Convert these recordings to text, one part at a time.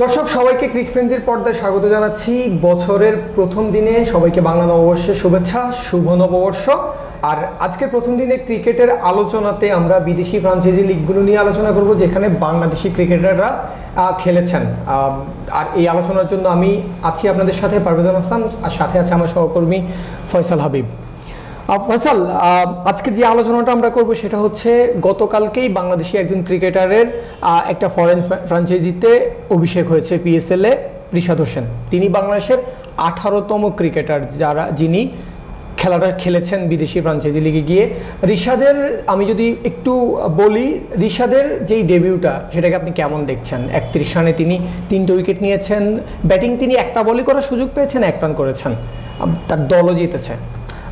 দর্শক সবাইকে ক্রিক ফ্রেন্ডসের পর্দায় স্বাগত জানাচ্ছি। বছরের প্রথম দিনে সবাইকে বাংলা নববর্ষের শুভেচ্ছা, শুভ নববর্ষ। আর আজকের প্রথম দিনে ক্রিকেটের আলোচনাতে আমরা বিদেশি ফ্রাঞ্চাইজি লিগগুলো নিয়ে আলোচনা করব, যেখানে বাংলাদেশি ক্রিকেটাররা খেলেছেন। আর এই আলোচনার জন্য আমি আছি আপনাদের সাথে, পারভেজ হাসান, আর সাথে আছে আমার সহকর্মী ফয়সাল হাবিব। ফয়সাল, আজকে যে আলোচনাটা আমরা করব সেটা হচ্ছে গতকালকেই বাংলাদেশি একজন ক্রিকেটারের একটা ফরেন ফ্র্যাঞ্চাইজিতে অভিষেক হয়েছে, পিএসএলে রিশাদ হোসেন। তিনি বাংলাদেশের 18তম ক্রিকেটার যিনি খেলাটা খেলেছেন বিদেশি ফ্র্যাঞ্চাইজি লিগে গিয়ে। রিশাদের আমি যদি একটু বলি, রিশাদের যেই ডেবিউটা সেটাকে আপনি কেমন দেখছেন? 31 রানে তিনি 3টে উইকেট নিয়েছেন। ব্যাটিং তিনি একটা বলই করার সুযোগ পেয়েছেন, 1 রান করেছেন, তার দলও জিতেছে।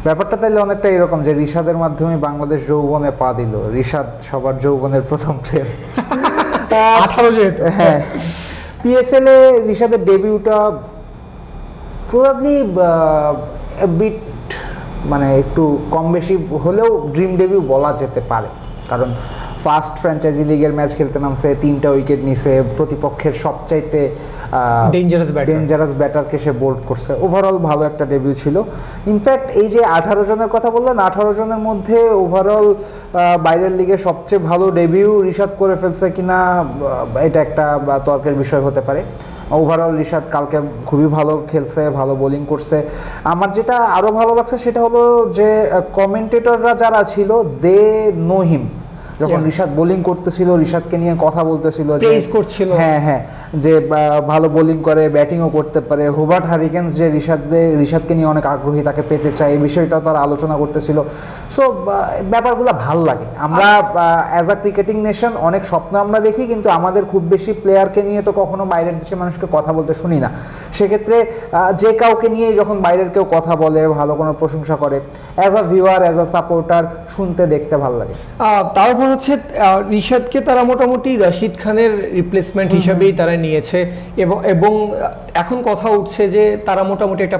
ব্যাপারটা তাইলে অনেকটা এরকম যে রিশাদের মাধ্যমে বাংলাদেশ যৌবনে পা দিল। রিশাদ সবার যৌবনের প্রথম প্লেয়ার, 18 যেহেতু। হ্যাঁ, পিএসএল এ রিশাদের ডেবিউটা প্রবাবলি বিট মানে একটু কম বেশি হলেও ড্রিম ডেবিউ বলা যেতে পারে, কারণ ফার্স্ট ফ্র্যাঞ্চাইজি লিগের ম্যাচ খেলতে নামছে, 3টা উইকেট নিছে, প্রতিপক্ষের সবচাইতে ডেঞ্জারাস ব্যাটারকে সে বোল্ড করছে। ওভারঅল ভালো একটা ডেবিউ ছিল। ইনফ্যাক্ট এই যে 18 জনের কথা বললেন, 18 জনের মধ্যে ওভারঅল বাইরের লিগে সবচেয়ে ভালো ডেবিউ রিশাদ করে ফেলছে কিনা এটা একটা তর্কের বিষয় হতে পারে। ওভারঅল রিশাদ কালকে খুবই ভালো খেলছে, ভালো বোলিং করছে। আমার যেটা আরও ভালো লাগছে সেটা হলো যে কমেন্টেটররা যারা ছিল দে নো হিম। যখন রিশাদ বোলিং করতেছিল, রিশাদকে নিয়ে কথা বলতেছিল, হ্যাঁ হ্যাঁ, যে ভালো বোলিং করে, ব্যাটিংও করতে পারে। হুবার্ট হারিকেন্স যে রিশাদকে নিয়ে অনেক আগ্রহী, তাকে পেতে চায়, এই বিষয়টাও তারা আলোচনা করতেছিল। সো ব্যাপারগুলো ভাল লাগে। আমরা অ্যাজ আ ক্রিকেটিং নেশন অনেক স্বপ্ন আমরা দেখি, কিন্তু আমাদের খুব বেশি প্লেয়ারকে নিয়ে তো কখনো বাইরের দেশের মানুষকে কথা বলতে শুনি না। সেক্ষেত্রে যে কাউকে নিয়ে যখন বাইরের কেউ কথা বলে, ভালো কোনো প্রশংসা করে, as a viewer, as a supporter শুনতে দেখতে ভালো লাগে। তারপর হচ্ছে রিশাদকে তারা মোটামুটি রশিদ খানের রিপ্লেসমেন্ট হিসেবেই তারা নিয়েছে, এবং এখন কথা উঠছে যে তারা মোটামুটি একটা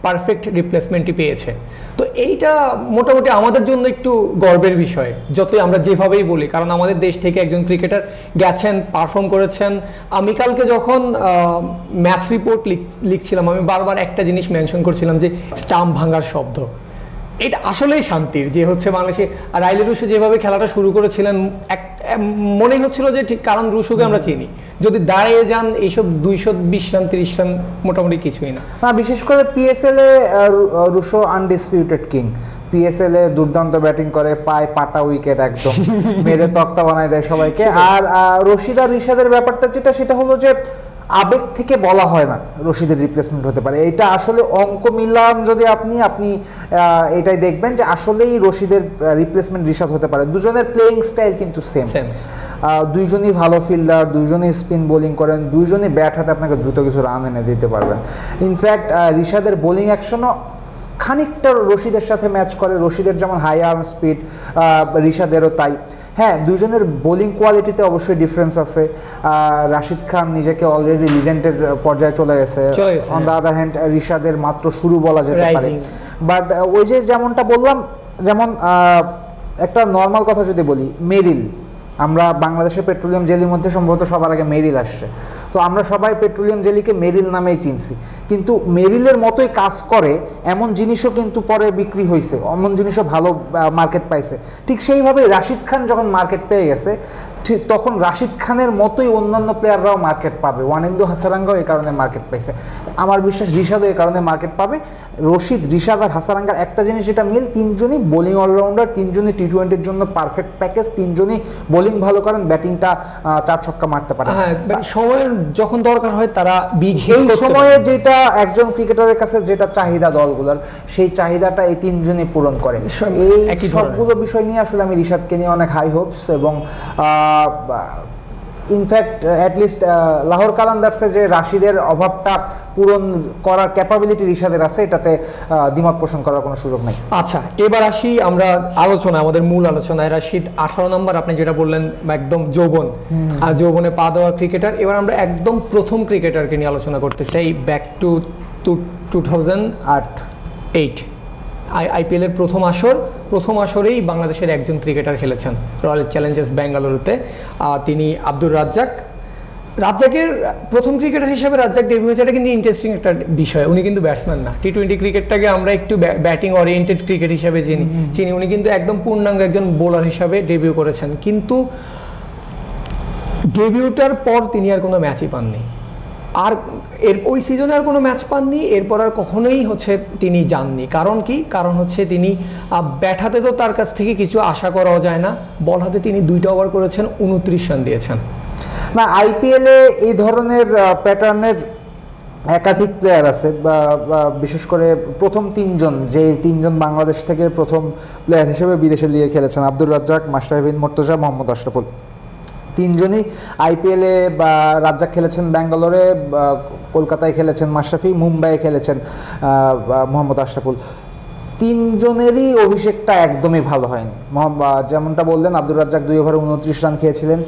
পারফেক্ট রিপ্লেসমেন্টই পেয়েছে। তো এইটা মোটামুটি আমাদের জন্য একটু গর্বের বিষয়, যতই আমরা যেভাবেই বলি, কারণ আমাদের দেশ থেকে একজন ক্রিকেটার গেছেন, পারফর্ম করেছেন। আমি কালকে যখন ম্যাচ রিপোর্ট লিখছিলাম, আমি বারবার একটা জিনিস মেনশন করছিলাম যে স্টাম্প ভাঙার শব্দ। এটা আসলেই শান্তির যে হচ্ছে বাংলাদেশে রাইলে রুশো যেভাবে খেলাটা শুরু করেছিলেন, মনে হচ্ছিল যে ঠিক, কারণ রুশোকে আমরা চিনি, যদি দাঁড়িয়ে যান এইসব 220 রান 30 রান মোটামুটি কিছুই না। বিশেষ করে পিএসএল এ রুশো আনডিসপিউটেড কিং। পিএসএল এ দুর্দান্ত ব্যাটিং করে, পায় পাটা উইকেট, একদম মেরে তক্তা বানায় দেয় সবাইকে। আর রশিদ আর রিশাদের ব্যাপারটা যেটা, সেটা হলো যে আবেগ থেকে বলা হয় না রশিদের রিপ্লেসমেন্ট হতে পারে। এটা আসলে অঙ্ক মিলান যদি আপনি এটাই দেখবেন যে আসলেই রশিদের রিপ্লেসমেন্ট রিশাদ হতে পারে। দুজনের প্লেয়িং স্টাইল কিন্তু সেম। দুইজনই ভালো ফিল্ডার, দুইজনই স্পিন বোলিং করেন, দুইজনই ব্যাট হাতে আপনাকে দ্রুত কিছু রান এনে দিতে পারবেন। ইনফ্যাক্ট রিশাদের বোলিং অ্যাকশনও খানিকটা রশিদের সাথে ম্যাচ করে। রশিদের যেমন হাই আর্ম স্পিড, রিশাদেরও তাই। হ্যাঁ, দুজনের বোলিং কোয়ালিটিতে অবশ্যই ডিফারেন্স আছে। রাশিদ খান নিজেকে অলরেডি লিজেন্ডের পর্যায়ে চলে গেছে। অন দ্য আদার হ্যান্ড রিশাদের মাত্র শুরু বলা যেতে পারে। বাট ওই যে যেমনটা বললাম, যেমন একটা নর্মাল কথা যদি বলি, মেরিল, আমরা বাংলাদেশের পেট্রোলিয়াম জেলির মধ্যে সম্ভবত সবার আগে মেরিল আসছে। তো আমরা সবাই পেট্রোলিয়াম জেলিকে মেরিল নামেই চিনছি, কিন্তু মেরিলের মতোই কাজ করে এমন জিনিসও কিন্তু পরে বিক্রি হয়েছে, এমন জিনিসও ভালো মার্কেট পাইছে। ঠিক সেইভাবে রাশিদ খান যখন মার্কেট পেয়ে গেছে, ঠিক তখন রাশিদ খানের মতোই অন্যান্য প্লেয়াররাও মার্কেট পাবে। ওয়ানিন্দু হাসারাঙ্গাও এই কারণে মার্কেট পাইছে। আমার বিশ্বাস রিশাদও এই কারণে মার্কেট পাবে। রশিদ, রিশাদ আর হাসারাঙ্গার একটা জিনিস যেটা মিল, তিনজনই বোলিং অলরাউন্ডার, তিনজনই টি-20-র জন্য পারফেক্ট প্যাকেজ, তিনজনই বোলিং ভালো করেন, ব্যাটিংটা 4 ছক্কা মারতে পারে। সময়ের যখন দরকার হয় তারা এই সময়ে যেটা একজন ক্রিকেটারের কাছে যেটা চাহিদা দলগুলোর, সেই চাহিদাটা এই তিনজনই পূরণ করে। এই সবগুলো বিষয় নিয়ে আসলে আমি রিশাদকে নিয়ে অনেক হাই হোপস, এবং ইনফ্যাক্ট অ্যাটলিস্ট লাহোর কালান্দার্সে যে রাশিদের অভাবটা পূরণ করার ক্যাপাবিলিটি রিশাদের আছে, এটাতে দ্বিমত পোষণ করার কোনো সুযোগ নেই। আচ্ছা, এবার আসি আমরা আমাদের মূল আলোচনায়। রাশিদ 18 নম্বর, আপনি যেটা বললেন একদম যৌবন, আর যৌবনে পা দেওয়া ক্রিকেটার। এবার আমরা একদম প্রথম ক্রিকেটারকে নিয়ে আলোচনা করতে চাই, ব্যাক টু 2008 আইপিএলের প্রথম আসরেই বাংলাদেশের একজন ক্রিকেটার খেলেছেন রয়্যাল চ্যালেঞ্জার্স বেঙ্গালুরুতে। তিনি আব্দুর রাজ্জাক। রাজ্জাকের প্রথম ক্রিকেটার হিসেবে রাজ্জাক ডেবিউ হয়েছে, এটা কিন্তু ইন্টারেস্টিং একটা বিষয়। উনি কিন্তু ব্যাটসম্যান না, টি-20 ক্রিকেটটাকে আমরা একটু ব্যাটিং ওরিয়েন্টেড ক্রিকেট হিসেবে চিনি। উনি কিন্তু একদম পূর্ণাঙ্গ একজন বোলার হিসাবে ডেবিউ করেছেন, কিন্তু ডেবিউটার পর তিনি আর কোনো ম্যাচই পাননি, আর ওই সিজনে আর কোনো ম্যাচ পাননি। এরপর আর কখনোই তিনি যাননি। কারণ কি? কারণ তিনি ব্যাট হাতে তো তার কাছ থেকে কিছু আশা করাও যায় না, বল হাতে তিনি 2টা ওভার করেছেন, 29 রান দিয়েছেন। না, আইপিএলে এই ধরনের প্যাটার্নের একাধিক প্লেয়ার আছে, বিশেষ করে প্রথম 3জন, যে 3জন বাংলাদেশ থেকে প্রথম প্লেয়ার হিসেবে বিদেশে লিগে খেলেছেন, আব্দুর রাজ্জাক, মাশরাফি বিন মুর্তজা, মোহাম্মদ আশরাফুল। 3জনই আইপিএলে বা রাজ্জাক খেলেছেন ব্যাঙ্গালোরে, কলকাতায় খেলেছেন মাশরাফি, মুম্বাইয়ে খেলেছেন মোহাম্মদ আশরাফুল। 3জনেরই অভিষেকটা একদমই ভালো হয়নি। যেমনটা বললেন, আব্দুর রাজ্জাক 2 ওভারে 29 রান খেয়েছিলেন,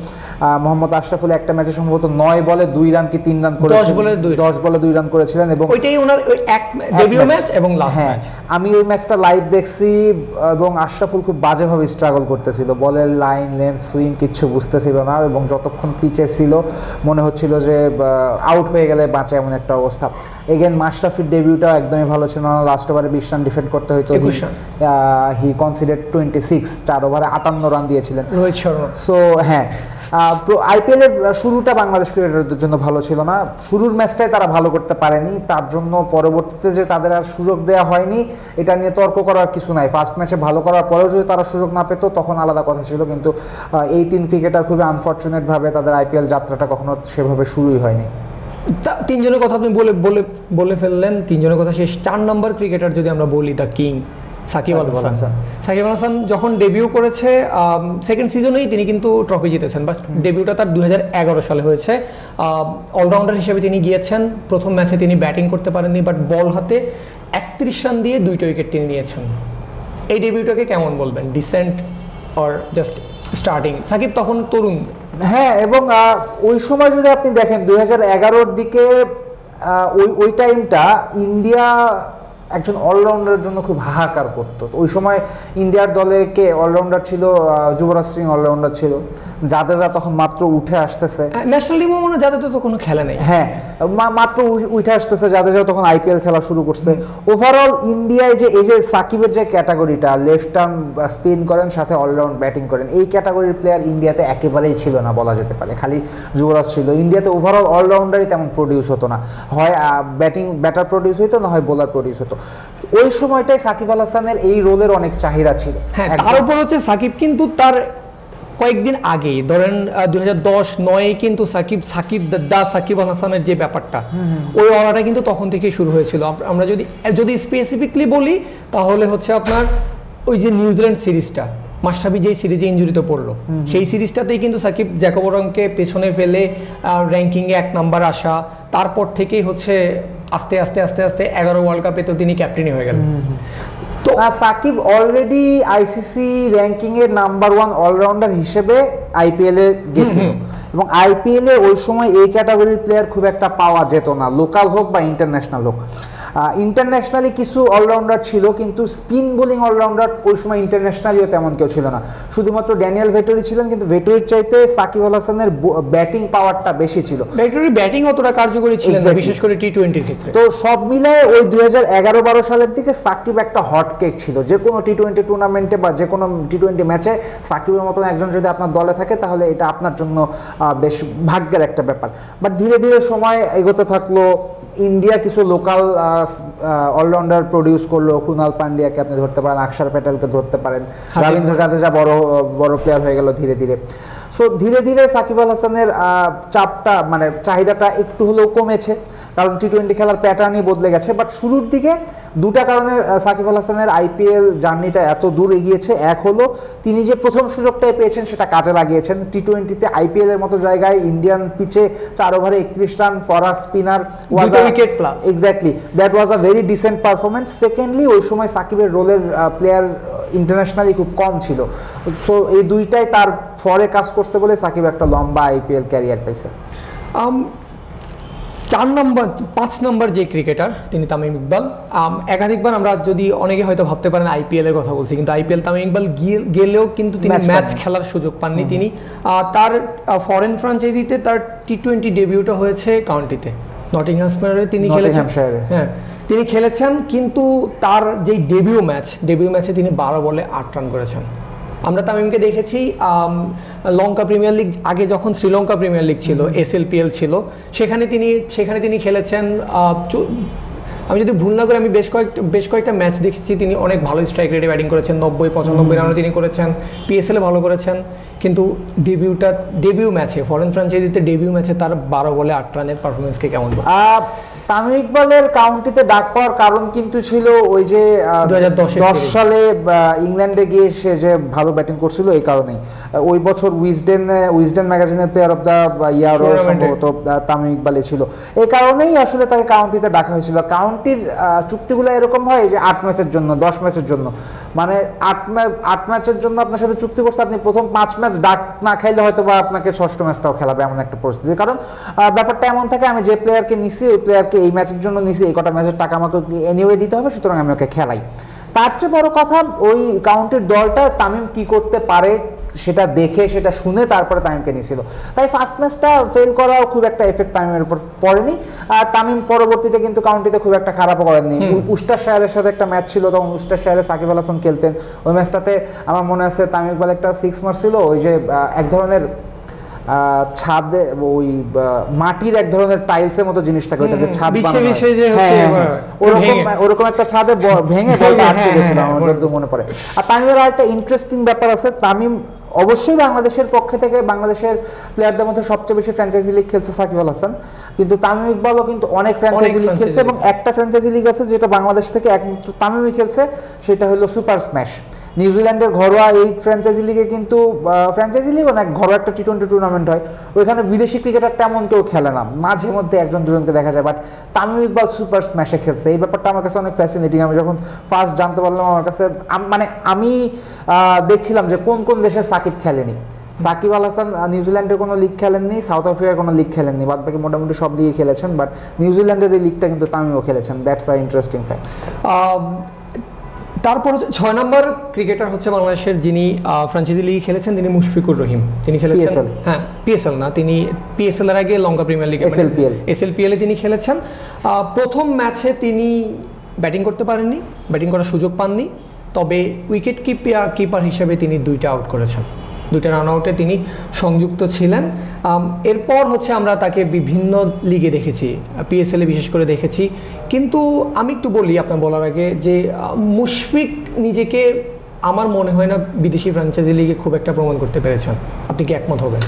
মোহাম্মদ আশরাফুল একটা ম্যাচে সম্ভবত 9 বলে 2 রান কি 3 রান করেছিলেন, 10 বলে 2 রান করেছিলেন, এবং ওইটাই ওনার এক ডেবিউ ম্যাচ এবং লাস্ট ম্যাচ। আমি ওই ম্যাচটা লাইভ দেখছি এবং আশরাফুল খুব বাজেভাবে স্ট্রাগল করতেছিল, বলের লাইন, লেন্থ, সুইং কিচ্ছু বুঝতেছিল না, এবং যতক্ষণ পিচে ছিল মনে হচ্ছিল যে আউট হয়ে গেলে বাঁচে, এমন একটা অবস্থা। এগেন মাশরাফির ডেবিউটা একদমই ভালো ছিল না, লাস্ট ওভারে 20 রান ডিফেন্ড করতে হয়তো, হি কনসিডার 26, 4 ওভারে 58 রান দিয়েছিলেন রোহিত শর্মা। সো হ্যাঁ, আইপিএলের শুরুটা বাংলাদেশ ক্রিকেটারদের জন্য ভালো ছিল না, শুরুর ম্যাচটাই তারা ভালো করতে পারেনি, তার জন্য পরবর্তীতে যে তাদের আর সুযোগ দেওয়া হয়নি এটা নিয়ে তর্ক করার কিছু নাই। ফার্স্ট ম্যাচে ভালো করার পরেও যদি তারা সুযোগ না পেত তখন আলাদা কথা ছিল, কিন্তু এই 3 ক্রিকেটার খুবই আনফর্চুনেটভাবে তাদের আইপিএল যাত্রাটা কখনো সেভাবে শুরুই হয়নি। 3জনের কথা আপনি বলে ফেললেন, 3জনের কথা শেষ। 4 নম্বর ক্রিকেটার যদি আমরা বলি, দ্য কিং সাকিব আল হাসান। সাকিব আল হাসান যখন ডেবিউ করেছে, সেকেন্ড সিজনেই তিনি কিন্তু ট্রফি জিতেছেন, বাট ডেবিউটা তার 2011 সালে হয়েছে। অলরাউন্ডার হিসেবে তিনি গিয়েছেন, প্রথম ম্যাচে তিনি ব্যাটিং করতে পারেননি, বাট বল হাতে 31 রান দিয়ে 2টা উইকেট তিনি নিয়েছেন। এই ডেবিউটাকে কেমন বলবেন? Decent or just starting? Shakib তখন তরুণ। হ্যাঁ, এবং ওই সময় যদি আপনি দেখেন 2011-র দিকে, ওই টাইমটা ইন্ডিয়া একজন অলরাউন্ডারের জন্য খুব হাহাকার করতো। ওই সময় ইন্ডিয়ার দলে কে অলরাউন্ডার ছিল? যুবরাজ সিং অলরাউন্ডার ছিল, জাদেজা তখন মাত্র উঠে আসতেছে, ন্যাশনাল টিমও মনে জাদেজা তো কোনো খেলা নেই, হ্যাঁ মাত্র উঠে আসতেছে, জাদেজা তখন আইপিএল খেলা শুরু করছে। ওভারঅল ইন্ডিয়ায় যে এই যে সাকিবের যে ক্যাটাগরিটা, লেফট আর্ম স্পিন করেন সাথে অলরাউন্ড ব্যাটিং করেন, এই ক্যাটাগরির প্লেয়ার ইন্ডিয়াতে একেবারেই ছিল না বলা যেতে পারে, খালি যুবরাজ ছিল। ইন্ডিয়াতে ওভারঅল অলরাউন্ডারই তেমন প্রডিউস হতো না, হয় ব্যাটার প্রডিউস হতো, না হয় বোলার প্রডিউস হতো। ওই সময়টাই সাকিব আল হাসানের এই রোলের অনেক চাহিদা ছিল। হ্যাঁ, তার উপর হচ্ছে সাকিব কিন্তু তার কয়েকদিন আগে, ধরেন 2010-9 কিন্তু সাকিব আল হাসানের যে ব্যাপারটা, ওই অরাটা কিন্তু তখন থেকেই শুরু হয়েছিল। আমরা যদি স্পেসিফিকলি বলি তাহলে হচ্ছে আপনার ওই যে নিউজিল্যান্ড সিরিজটা, মাশরাফি যে সিরিজে ইনজুরিতে পড়লো, সেই সিরিজটাতেই কিন্তু সাকিব জ্যাকোবরনকে পেছনে ফেলে র্যাঙ্কিংয়ে 1 নাম্বার আসা, তারপর থেকেই হচ্ছে আস্তে আস্তে আস্তে আস্তে 11 ওয়ার্ল্ড কাপে তো তিনি ক্যাপ্টেনই হয়ে গেলেন। তো সাকিব অলরেডি আইসিসি র্যাঙ্কিং এর নাম্বার 1 অলরাউন্ডার হিসেবে আইপিএল এ গেছিল, এবং আইপিএল এ ওই সময় এই ক্যাটাগরির প্লেয়ার খুব একটা পাওয়া যেত না, লোকাল হোক বা ইন্টারন্যাশনাল হোক। ইন্টারন্যাশনালি কিছু অলরাউন্ডার ছিল, কিন্তু স্পিন বোলিং অলরাউন্ডার ওই সময় ইন্টারন্যাশনালিও তেমন কেউ ছিল না, শুধুমাত্র ড্যানিয়েল ভেটরি ছিলেন, কিন্তু ভেটরির চাইতে সাকিব আল হাসানের ব্যাটিং পাওয়ারটা বেশি ছিল। ভেটরি ব্যাটিং অতটা কার্যকরী ছিল না, বিশেষ করে টি-20 ক্ষেত্রে। তো সব মিলায় ওই 2011-12 সালের দিকে সাকিব একটা হট কেক ছিল, যে কোনো টি-20 টুর্নামেন্টে বা যে কোনো টি-20 ম্যাচে সাকিবের মতন একজন যদি আপনার দলে থাকে তাহলে এটা আপনার জন্য বেশ ভাগ্যের একটা ব্যাপার। বাট ধীরে ধীরে সময় এগোতে থাকলো, ইন্ডিয়া কিছু লোকাল অলরাউন্ডার প্রডিউস করলো, কুনাল পান্ডিয়াকে আপনি ধরতে পারেন, আকসার প্যাটেলকে ধরতে পারেন, রবীন্দ্র জাদেজা বড় প্লেয়ার হয়ে গেল ধীরে ধীরে। সো ধীরে ধীরে সাকিব আল হাসানের চাপটা, মানে চাহিদাটা একটু হলেও কমেছে, কারণ টি-20 খেলার প্যাটার্নই বদলে গেছে। বাট শুরুর দিকে 2টা কারণে সাকিব আল হাসানের আইপিএল জার্নিটা এত দূর এগিয়েছে। এক হলো তিনি যে প্রথম সুযোগটাই পেয়েছেন সেটা কাজে লাগিয়েছেন, টি-20-তে আইপিএল এর মতো জায়গায় ইন্ডিয়ান পিচে 4 ওভারে 31 run for a spinner, wicket plus, exactly that was a very dissent performance. Secondly ওই সময় সাকিবের রোলের প্লেয়ার ইন্টারন্যাশনালি খুব কম ছিল, সো এই দুইটাই তার ফরে কাজ করছে বলে সাকিব একটা লম্বা আইপিএল ক্যারিয়ার পাইছে। 5 নম্বর যে ক্রিকেটার তিনি তামিম ইকবাল। একাধিকবার আমরা যদি অনেকে হয়তো ভাবতে পারেন আইপিএল এর কথা বলছি, কিন্তু আইপিএল তামিম ইকবাল গেলেও কিন্তু তিনি ম্যাচ খেলার সুযোগ পাননি। তিনি তার ফরেন ফ্র্যাঞ্চাইজিতে তার টি20 ডেবিউটা হয়েছে কাউন্টিতে, নটিংহ্যামশায়ারে তিনি খেলেছেন। হ্যাঁ, তিনি খেলেছেন, কিন্তু তার যে ডেবিউ ম্যাচে তিনি 12 বলে 8 রান করেছেন। আমরা তামিমকে দেখেছি লঙ্কা প্রিমিয়ার লিগ, আগে যখন শ্রীলঙ্কা প্রিমিয়ার লিগ ছিল, SLPL ছিল, সেখানে তিনি খেলেছেন। আমি যদি ভুল না করি, আমি বেশ কয়েকটা ম্যাচ দেখেছি, তিনি অনেক ভালো স্ট্রাইক রেটে ব্যাটিং করেছেন, 90-95 রানও তিনি করেছেন, PSL-এ ভালো করেছেন। কিন্তু ডেবিউ ম্যাচে, ফরেন ফ্র্যাঞ্চাইজিতে ডেবিউ ম্যাচে তার 12 বলে 8 রানের পারফরমেন্সকে কেমন? তামিম ইকবালের কাউন্টিতে ডাক পাওয়ার কারণ কিন্তু ছিল ওই যে 2010 সালে ইংল্যান্ডে গিয়ে সে যে ভালো ব্যাটিং করছিল, এই কারণেই। ওই বছর উইজডেন ম্যাগাজিনের প্লেয়ার অফ দ্য ইয়ার সম্ভবত তামিম ইকবালই ছিল। এই কারণেই আসলে তাকে কাউন্টিতে ডাকা হয়েছিল। কাউন্টির চুক্তিগুলো এরকম হয় যে 8 ম্যাচের জন্য, 10 ম্যাচের জন্য, মানে 8 ম্যাচের জন্য আপনার সাথে চুক্তি করছে, আপনি প্রথম 5 ম্যাচ ডাক না খাইলে হয়তো বা আপনাকে 6ষ্ঠ ম্যাচটাও খেলাবে, এমন একটা পরিস্থিতি। কারণ ব্যাপারটা এমন থাকে, আমি যে প্লেয়ারকে নিছি, ওই প্লেয়ারকে এই ম্যাচের জন্য নিছি, এই কটা ম্যাচের টাকা আমাকে এনিওয়ে দিতে হবে, সুতরাং আমি ওকে খেলাই। তার চেয়ে বড় কথা, ওই কাউন্টির দলটা তামিম কি করতে পারে সেটা দেখে, সেটা শুনে তারপরে তামিমকে নিয়েছিল। তাই ফার্স্ট ম্যাচটা ফেল করাও খুব একটা এফেক্ট তামিমের উপর পড়েনি। আর তামিম পরবর্তীতে কিন্তু কাউন্টিতে খুব একটা খারাপও করেননি। উস্টারশায়ারের সাথে একটা ম্যাচ ছিল, তখন উস্টারশায়ারে সাকিব আল হাসান খেলতেন। ওই ম্যাচটাতে আমার মনে আছে তামিম ইকবাল একটা 6 মারছিল, ওই যে এক ধরনের ছাদে, ওই মাটির এক ধরনের টাইলসের মতো জিনিস থাকে, ওইটাকে ছাদ বানানো, ওরকম একটা ছাদে ভেঙে বলটা আটকে গেছিল, আমার যতদূর মনে পড়ে। আর তামিমের আরেকটা ইন্টারেস্টিং ব্যাপার আছে, তামিম অবশ্যই বাংলাদেশের পক্ষে থেকে বাংলাদেশের প্লেয়ারদের মধ্যে সবচেয়ে বেশি ফ্র্যাঞ্চাইজি লিগ খেলছে সাকিব আল হাসান, কিন্তু তামিম ইকবালও কিন্তু অনেক ফ্র্যাঞ্চাইজি লিগ খেলছে, এবং একটা ফ্র্যাঞ্চাইজি লিগ আছে যেটা বাংলাদেশ থেকে একমাত্র তামিমই খেলছে, সেটা হলো সুপার স্ম্যাশ। নিউজিল্যান্ডের ঘরোয়া এই ফ্র্যাঞ্চাইজি লিগে কিন্তু, ফ্র্যাঞ্চাইজি লিগও না, ঘরোয়া একটা টি20 টুর্নামেন্ট হয়, ওইখানে বিদেশি ক্রিকেটার তেমন কেউ খেলে না, মাঝে মধ্যে একজন দুজনকে দেখা যায়, বাট তামিম ইকবাল সুপার স্ম্যাশে খেলছে। এই ব্যাপারটা আমার কাছে অনেক ফ্যাসিনেটিং। আমি যখন ফার্স্ট জানতে পারলাম, আমার কাছে মানে আমি দেখছিলাম যে কোন কোন দেশে সাকিব খেলেনি। সাকিব আল হাসান নিউজিল্যান্ডের কোনো লিগ খেলেননি, সাউথ আফ্রিকার কোনো লিগ খেলেননি, বাদ বাকি মোটামুটি সব দিকে খেলেছেন, বাট নিউজিল্যান্ডের এই লিগটা কিন্তু তামিমও খেলেছেন। That's a interesting fact. তারপর 6 নম্বর ক্রিকেটার হচ্ছে বাংলাদেশের, যিনি ফ্র্যাঞ্চাইজি লিগে খেলেছেন, তিনি মুশফিকুর রহিম। তিনি খেলেছেন, হ্যাঁ PSL না, তিনি PSL এর আগে লঙ্কা প্রিমিয়ার লিগে SLPL এ তিনি খেলেছেন। প্রথম ম্যাচে তিনি ব্যাটিং করতে পারেননি, ব্যাটিং করার সুযোগ পাননি, তবে উইকেট কিপার হিসেবে তিনি 2টা আউট করেছেন, 2টা রান আউটে তিনি সংযুক্ত ছিলেন। এরপর হচ্ছে আমরা তাকে বিভিন্ন লিগে দেখেছি, PSL এ বিশেষ করে দেখেছি। কিন্তু আমি একটু বলি আপনার বলার আগে, যে মুশফিক নিজেকে আমার মনে হয় না বিদেশি ফ্র্যাঞ্চাইজি লিগে খুব একটা প্রমাণ করতে পেরেছেন। আপনি কি একমত হবেন?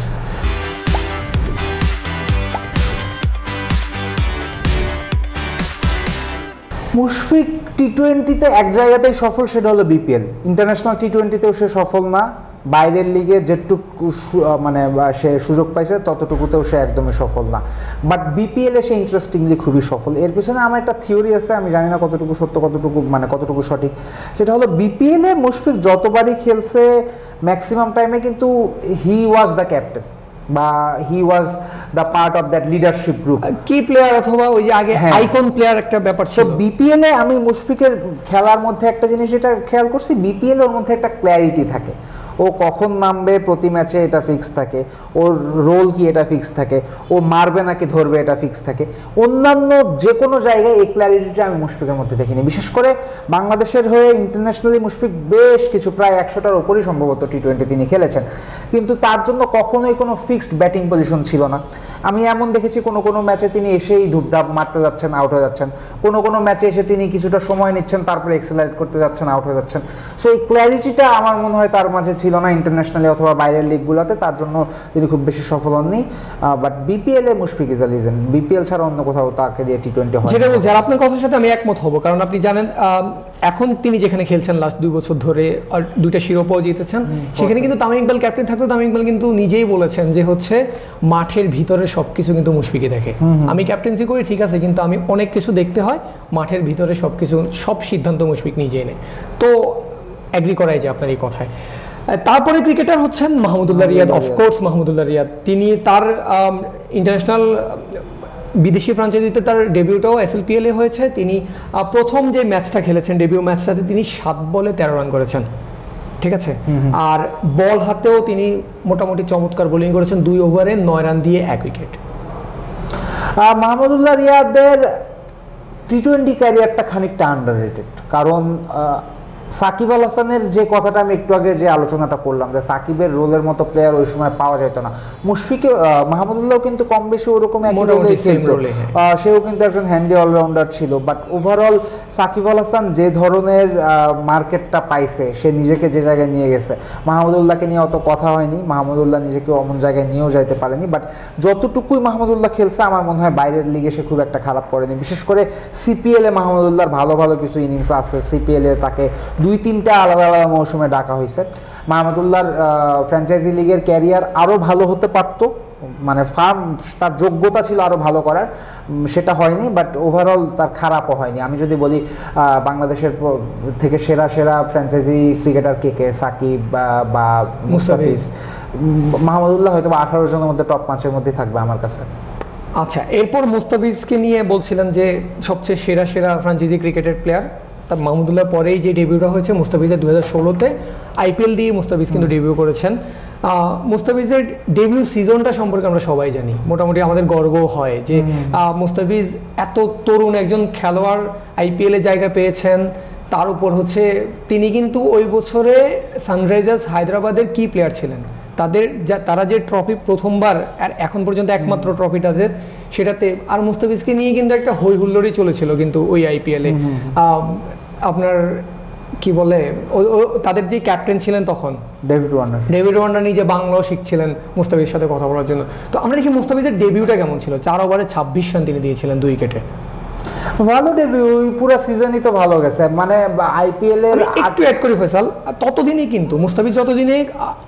মুশফিক টি20তে এক জায়গাতেই সফল, সেটা হলো BPL। ইন্টারন্যাশনাল টি20তেও সে সফল না, বাইরের লিগে যেটুকু মানে সে সুযোগ পাইছে ততটুকুতেও সে একদমই সফল না, বাট BPL-এ সে ইন্টারেস্টিংলি খুবই সফল। এর পিছনে আমার একটা থিওরি আছে, আমি জানি না কতটুকু সত্য, কতটুকু সঠিক। সেটা হলো BPL-এ মুশফিক যতবারই খেলছে, ম্যাক্সিমাম টাইমে কিন্তু হি ওয়াজ দ্য ক্যাপ্টেন, বা he was the part of that leadership group, কি প্লেয়ার অথবা ওই যে আগে আইকন প্লেয়ার একটা ব্যাপার ছিল। BPL-এ আমি মুশফিকের খেলার মধ্যে একটা জিনিস যেটা খেয়াল করছি, BPL ওর মধ্যে একটা ক্ল্যারিটি থাকে, ও কখন নামবে প্রতি ম্যাচে এটা ফিক্স থাকে, ওর রোল কি এটা ফিক্স থাকে, ও মারবে নাকি ধরবে এটা ফিক্স থাকে। অন্যান্য যে কোনো জায়গায় এই ক্ল্যারিটিটা আমি মুশফিকের মধ্যে দেখিনি। বিশেষ করে বাংলাদেশের হয়ে ইন্টারন্যাশনালি মুশফিক বেশ কিছু, প্রায় 100টার উপরই সম্ভবত টি20 তিনি খেলেছেন, কিন্তু তার জন্য কখনোই কোনো ফিক্সড ব্যাটিং পজিশন ছিল না। আমি এমন দেখেছি কোনো ম্যাচে তিনি এসেই ধূপধাপ মারতে যাচ্ছেন, আউট হয়ে যাচ্ছেন, কোনো ম্যাচে এসে তিনি কিছুটা সময় নিচ্ছেন, তারপরে এক্সেলারেট করতে যাচ্ছেন, আউট হয়ে যাচ্ছেন। সো এই ক্ল্যারিটিটা আমার মনে হয় তার মাঝে ছিল না ইন্টারন্যাশনালি অথবা বাইরের লিগগুলোতে, তার জন্য তিনি খুব বেশি সফল হননি। বাট BPL-এ Mushfiq is a legend, BPL ছাড়া অন্য কোথাও তাকে দিয়ে টি20 হয়। যেটা বলছি, আর আপনার কথার সাথে আমি একমত হব, কারণ আপনি জানেন এখন তিনি যেখানে খেলছেন লাস্ট 2 বছর ধরে, আর 2টা শিরোপাও জিতেছেন, সেখানে কিন্তু তামিম ইকবাল ক্যাপ্টেন থাকতো। তামিম ইকবাল কিন্তু নিজেই বলেছেন যে হচ্ছে মাঠের ভিতরে সবকিছু কিন্তু মুশফিকই দেখে। আমি ক্যাপ্টেন্সি করি ঠিক আছে, কিন্তু আমি অনেক কিছু দেখতে হয়, মাঠের ভিতরে সবকিছু, সব সিদ্ধান্ত মুশফিক নিজেই নেয়। তো এগ্রি করাই যায় আপনার এই কথায়। তারপরে ক্রিকেটার হচ্ছেন মাহমুদুল্লাহ রিয়াদ, অফকোর্স মাহমুদুল্লাহ রিয়াদ। তিনি তার ইন্টারন্যাশনাল বিদেশি ফ্রাঞ্চাইজিতে তার ডেবিউটাও SLPL এ হয়েছে। তিনি প্রথম যে ম্যাচটা খেলেছেন, ডেবিউ ম্যাচটাতে তিনি 7 বলে 13 রান করেছেন, ঠিক আছে। আর বল হাতেও তিনি মোটামুটি চমৎকার বোলিং করেছেন, 2 ওভারে 9 রান দিয়ে 1 উইকেট। মাহমুদুল্লাহ রিয়াদের টি-20 ক্যারিয়ারটা খানিকটা আন্ডাররেটেড, কারণ সাকিব আল হাসানের যে কথাটা আমি একটু আগে যে আলোচনাটা করলাম, যে সাকিবের রোলের মতো প্লেয়ার ওই সময় পাওয়া যেত না। মুশফিকে মাহমুদুল্লাহ কিন্তু কম বেশি ওরকম একই রোলেই খেলতো, সেও কিন্তু একজন হ্যান্ডি অলরাউন্ডার ছিল। বাট ওভারঅল সাকিব আল হাসান যে ধরনের মার্কেটটা পাইছে, সে নিজেকে যে জায়গায় নিয়ে গেছে, মাহমুদুল্লাহকে নিয়ে অত কথা হয়নি, মাহমুদুল্লাহ নিজেকে অমন জায়গায় নিয়েও যাইতে পারেনি। বাট যতটুকুই মাহমুদুল্লাহ খেলছে আমার মনে হয় বাইরের লিগে সে খুব একটা খারাপ করেনি। বিশেষ করে সিপিএলে মাহমুদুল্লাহর ভালো ভালো কিছু ইনিংস আছে, সিপিএলে তাকে 2-3টা আলাদা আলাদা মৌসুমে ডাকা হয়েছে। মাহমুদুল্লাহর ফ্র্যাঞ্চাইজি লিগের ক্যারিয়ার আরও ভালো হতে পারতো, মানে তার যোগ্যতা ছিল আরও ভালো করার, সেটা হয়নি। বাট ওভারঅল তার খারাপও হয়নি। আমি যদি বলি বাংলাদেশের থেকে সেরা সেরা ফ্র্যাঞ্চাইজি ক্রিকেটার কে, সাকিব বা মুস্তাফিজ, মাহমুদুল্লাহ হয়তো 18 জনের মধ্যে টপ 5-এর মধ্যেই থাকবে আমার কাছে। আচ্ছা, এরপর মুস্তাফিজকে নিয়ে বলছিলেন যে সবচেয়ে সেরা সেরা ফ্র্যাঞ্চাইজি ক্রিকেটের প্লেয়ার। তার মাহমুদুল্লাহ পরেই যে ডেবিউটা হয়েছে মুস্তাফিজের 2016-তে IPL দিয়ে মুস্তাফিজ কিন্তু ডেবিউ করেছেন। মুস্তাফিজের ডেবিউ সিজনটা সম্পর্কে আমরা সবাই জানি, মোটামুটি আমাদের গর্ব হয় যে মুস্তাফিজ এত তরুণ একজন খেলোয়াড় IPL-এ জায়গা পেয়েছেন। তার উপর হচ্ছে তিনি কিন্তু ওই বছরে সানরাইজার্স হায়দ্রাবাদের কি প্লেয়ার ছিলেন, তারা যে ট্রফি প্রথমবার আর এখন পর্যন্ত একমাত্র ট্রফি তাদের, সেটাতে আর মুস্তাফিজকে নিয়ে কিন্তু একটা হই হুল্লোড়ই চলেছিল কিন্তু ওই IPL-এ। আপনার কি বলে, তাদের যে ক্যাপ্টেন ছিলেন তখন ডেভিড ওয়ার্নার নিজে বাংলাও শিখছিলেন মুস্তাফিজের সাথে কথা বলার জন্য। তো আমরা দেখি মুস্তাফিজের ডেবিউটা কেমন ছিল, 4 ওভারে 26 রান তিনি দিয়েছিলেন 2 উইকেটে। ভালো ডেবিউ, পুরো সিজনই তো ভালো গেছে। মানে IPL এর একটু অ্যাড করি ফয়সাল, ততদিনই কিন্তু মুস্তাফিজ যতদিনে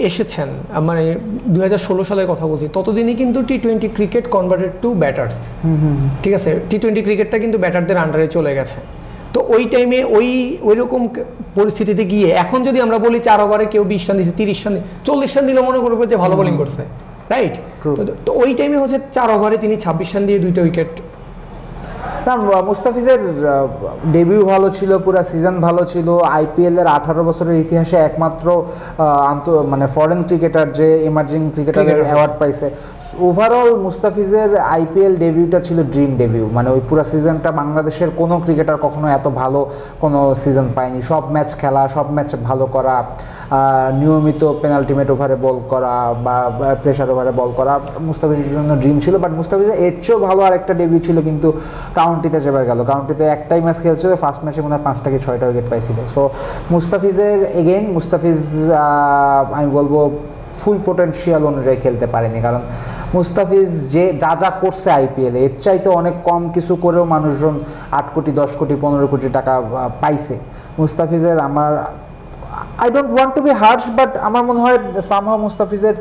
এসেছেন, মানে 2016 সালের কথা বলছি, ততদিনই কিন্তু টি-20 ক্রিকেট কনভার্টেড টু ব্যাটার্স, ঠিক আছে। টি-20 ক্রিকেটটা কিন্তু ব্যাটারদের আন্ডারে চলে গেছে। তো ওই টাইমে ওই রকম পরিস্থিতিতে গিয়ে এখন যদি আমরা বলি 4 ওভারে কেউ 20 রান দিচ্ছে, 30 রান, 40 রান দিলে মনে করবো যে ভালো বোলিং করছে, রাইট? তো ওই টাইমে হচ্ছে 4 ওভারে তিনি 26 রান দিয়ে 2টা উইকেট। না, মুস্তাফিজের ডেবিউ ভালো ছিল, পুরো সিজন ভালো ছিল। IPL এর 18 বছরের ইতিহাসে একমাত্র মানে ফরেন ক্রিকেটার যে এমার্জিং ক্রিকেটারের অ্যাওয়ার্ড পাইছে। ওভারঅল মুস্তাফিজের IPL ডেবিউটা ছিল ড্রিম ডেবিউ। মানে ওই পুরো সিজনটা বাংলাদেশের কোনো ক্রিকেটার কখনো এত ভালো কোনো সিজন পায়নি। সব ম্যাচ খেলা, সব ম্যাচ ভালো করা, নিয়মিত পেনাল্টিমেট ওভারে বল করা বা প্রেশার ওভারে বল করা মুস্তাফিজের জন্য ড্রিম ছিল। বাট মুস্তাফিজের এর চেয়েও ভালো আরেকটা ডেবিউ ছিল কিন্তু কাউন্টিতে যেবার গেল। কাউন্টিতে একটাই ম্যাচ খেলছিল, ফার্স্ট ম্যাচে মনে হয় 5টা কি 6টা উইকেট পাইছিল। সো মুস্তাফিজের মুস্তাফিজ আমি বলবো ফুল পোটেনশিয়াল অনুযায়ী খেলতে পারেনি, কারণ মুস্তাফিজ যে যা করছে IPL এর চাইতে অনেক কম কিছু করেও মানুষজন 8 কোটি 10 কোটি 15 কোটি টাকা পাইছে। মুস্তাফিজের I don't want to be harsh, but আমার মনে হয় সামহাও মুস্তাফিজের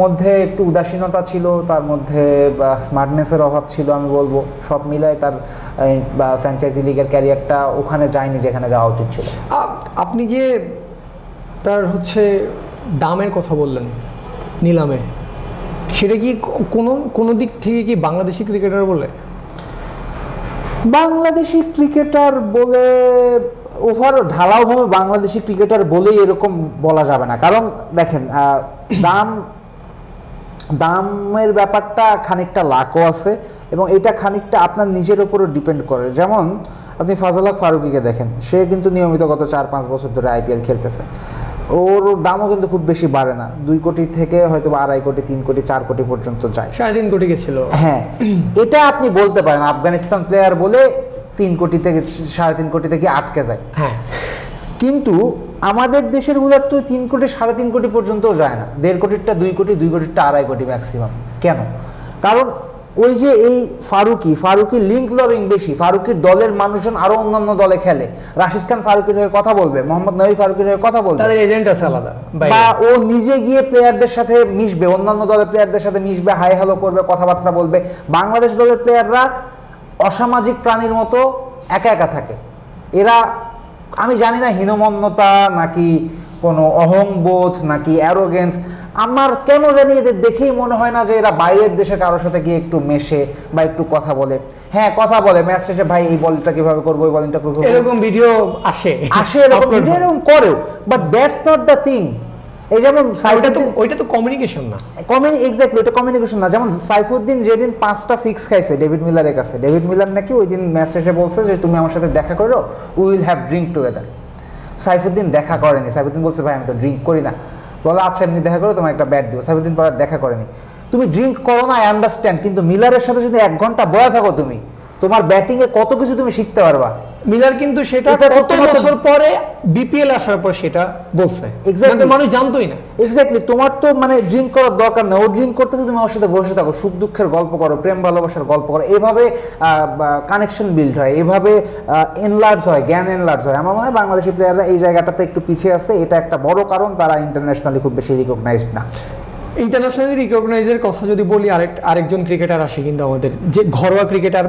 মধ্যে একটু উদাসীনতা ছিল, তার মধ্যে স্মার্টনেসের অভাব ছিল আমি বলবো। সব মিলায় তার ফ্র্যাঞ্চাইজি লিগের ক্যারিয়ারটা ওখানে যায়নি যেখানে যাওয়া উচিত ছিল। আপনি যে তার হচ্ছে দামের কথা বললেন নিলামে, সেটা কি কোনো দিক থেকে কি বাংলাদেশি ক্রিকেটার বলে? বাংলাদেশি ক্রিকেটার বলে ঢালাওভাবে বাংলাদেশি ক্রিকেটার বলেই এরকম বলা যাবে না, কারণ দেখেন দামের ব্যাপারটা খানিকটা লাকও আছে এবং এটা খানিকটা আপনার নিজের উপরও ডিপেন্ড করে। যেমন আপনি ফাজাল হক ফারুকীকে দেখেন, সে কিন্তু নিয়মিত গত 4-5 বছর ধরে IPL খেলতেছে, ওর দামও কিন্তু খুব বেশি বাড়ে না, 2 কোটি থেকে হয়তো 2.5 কোটি 3 কোটি 4 কোটি পর্যন্ত যায়। 3.5 কোটি গেছিল। হ্যাঁ, এটা আপনি বলতে পারেন আফগানিস্তান প্লেয়ার বলে 3 কোটি থেকে 3.5 কোটি থেকে আটকে যায়। হ্যাঁ, কিন্তু আমাদের দেশের গুলার তো 3 কোটি 3.5 কোটি পর্যন্তও যায় না। 1.5 কোটিরটা 2 কোটি, 2 কোটিরটা 2.5 কোটি ম্যাক্সিমাম। কেন? কারণ ওই যে এই ফারুকি লিঙ্ক লবিং বেশি, ফারুকির দলের মানুষজন আরো অন্যান্য দলে খেলে, রাশিদ খান ফারুকির হয়ে কথা বলবে, মোহাম্মদ নবী ফারুকির হয়ে কথা বলবে, তাদের এজেন্ট আছে আলাদা, বা ও নিজে গিয়ে প্লেয়ারদের সাথে মিশবে, অন্যান্য দলের প্লেয়ারদের সাথে মিশবে, হাই হ্যালো করবে, কথাবার্তা বলবে। বাংলাদেশ দলের প্লেয়াররা অসামাজিক প্রাণীর মতো একা একা থাকে। এরা আমি জানি না হীনমন্যতা নাকি কোনো অহংবোধ নাকি অ্যারোগেন্স, আমার কেন জানি এদের দেখেই মনে হয় না যে এরা বাইরের দেশে কারোর সাথে গিয়ে একটু মেশে বা একটু কথা বলে। হ্যাঁ কথা বলে, ম্যাচ শেষে ভাই এই বলটা কিভাবে করবো, এই বলটা করবো, এরকম ভিডিও আসে এরকম ভিডিও এরকম করেও, but that's not the thing. এই যেমন ওইটা তো কমিউনিকেশন না, এক্স্যাক্টলি এটা কমিউনিকেশন না। যেমন সাইফুদ্দিন যেদিন 5টা 6 খাইছে ডেভিড মিলারের কাছে, ডেভিড মিলার নাকি ওই দিন ম্যাচ শেষে বলছে যে তুমি আমার সাথে দেখা করো, we will have drink together. Saifuddin দেখা করেনি, সাইফুদ্দিন বলছে ভাই আমি তো ড্রিঙ্ক করি না, বলো আচ্ছা এমনি দেখা করো তোমার একটা ব্যাট দিব। সাইফুদ্দিন পর দেখা করেনি। তুমি ড্রিঙ্ক করো না, আই আন্ডারস্ট্যান্ড, কিন্তু মিলারের সাথে যদি 1 ঘন্টা বয়া থাকো তুমি, তোমার ব্যাটিং এ কত কিছু তুমি শিখতে পারবা। মিলার কিন্তু সেটা কত বছর পরে বিপিএল আসার পর সেটা বলছে, এক্স্যাক্টলি মানুষ জানতোই না। এক্স্যাক্টলি তোমার তো মানে ড্রিঙ্ক করার দরকার নেই, ও ড্রিঙ্ক করতেছে, তুমি ওর সাথে বসে থাকো, সুখ দুঃখের গল্প করো, প্রেম ভালোবাসার গল্প করো, এভাবে কানেকশন বিল্ড হয়, এভাবে এনলার্জ হয়, জ্ঞান এনলার্জ হয়। আমার মনে হয় বাংলাদেশি প্লেয়াররা এই জায়গাটাতে একটু পিছিয়ে আছে, এটা একটা বড় কারণ তারা ইন্টারন্যাশনালি খুব বেশি রিকগনাইজড না। ইন্টারন্যাশনালি রিকগনাইজের কথা যদি বলি, আরেকজন ক্রিকেটার আসে কিন্তু আমাদের, যে ঘরোয়া ক্রিকেটার,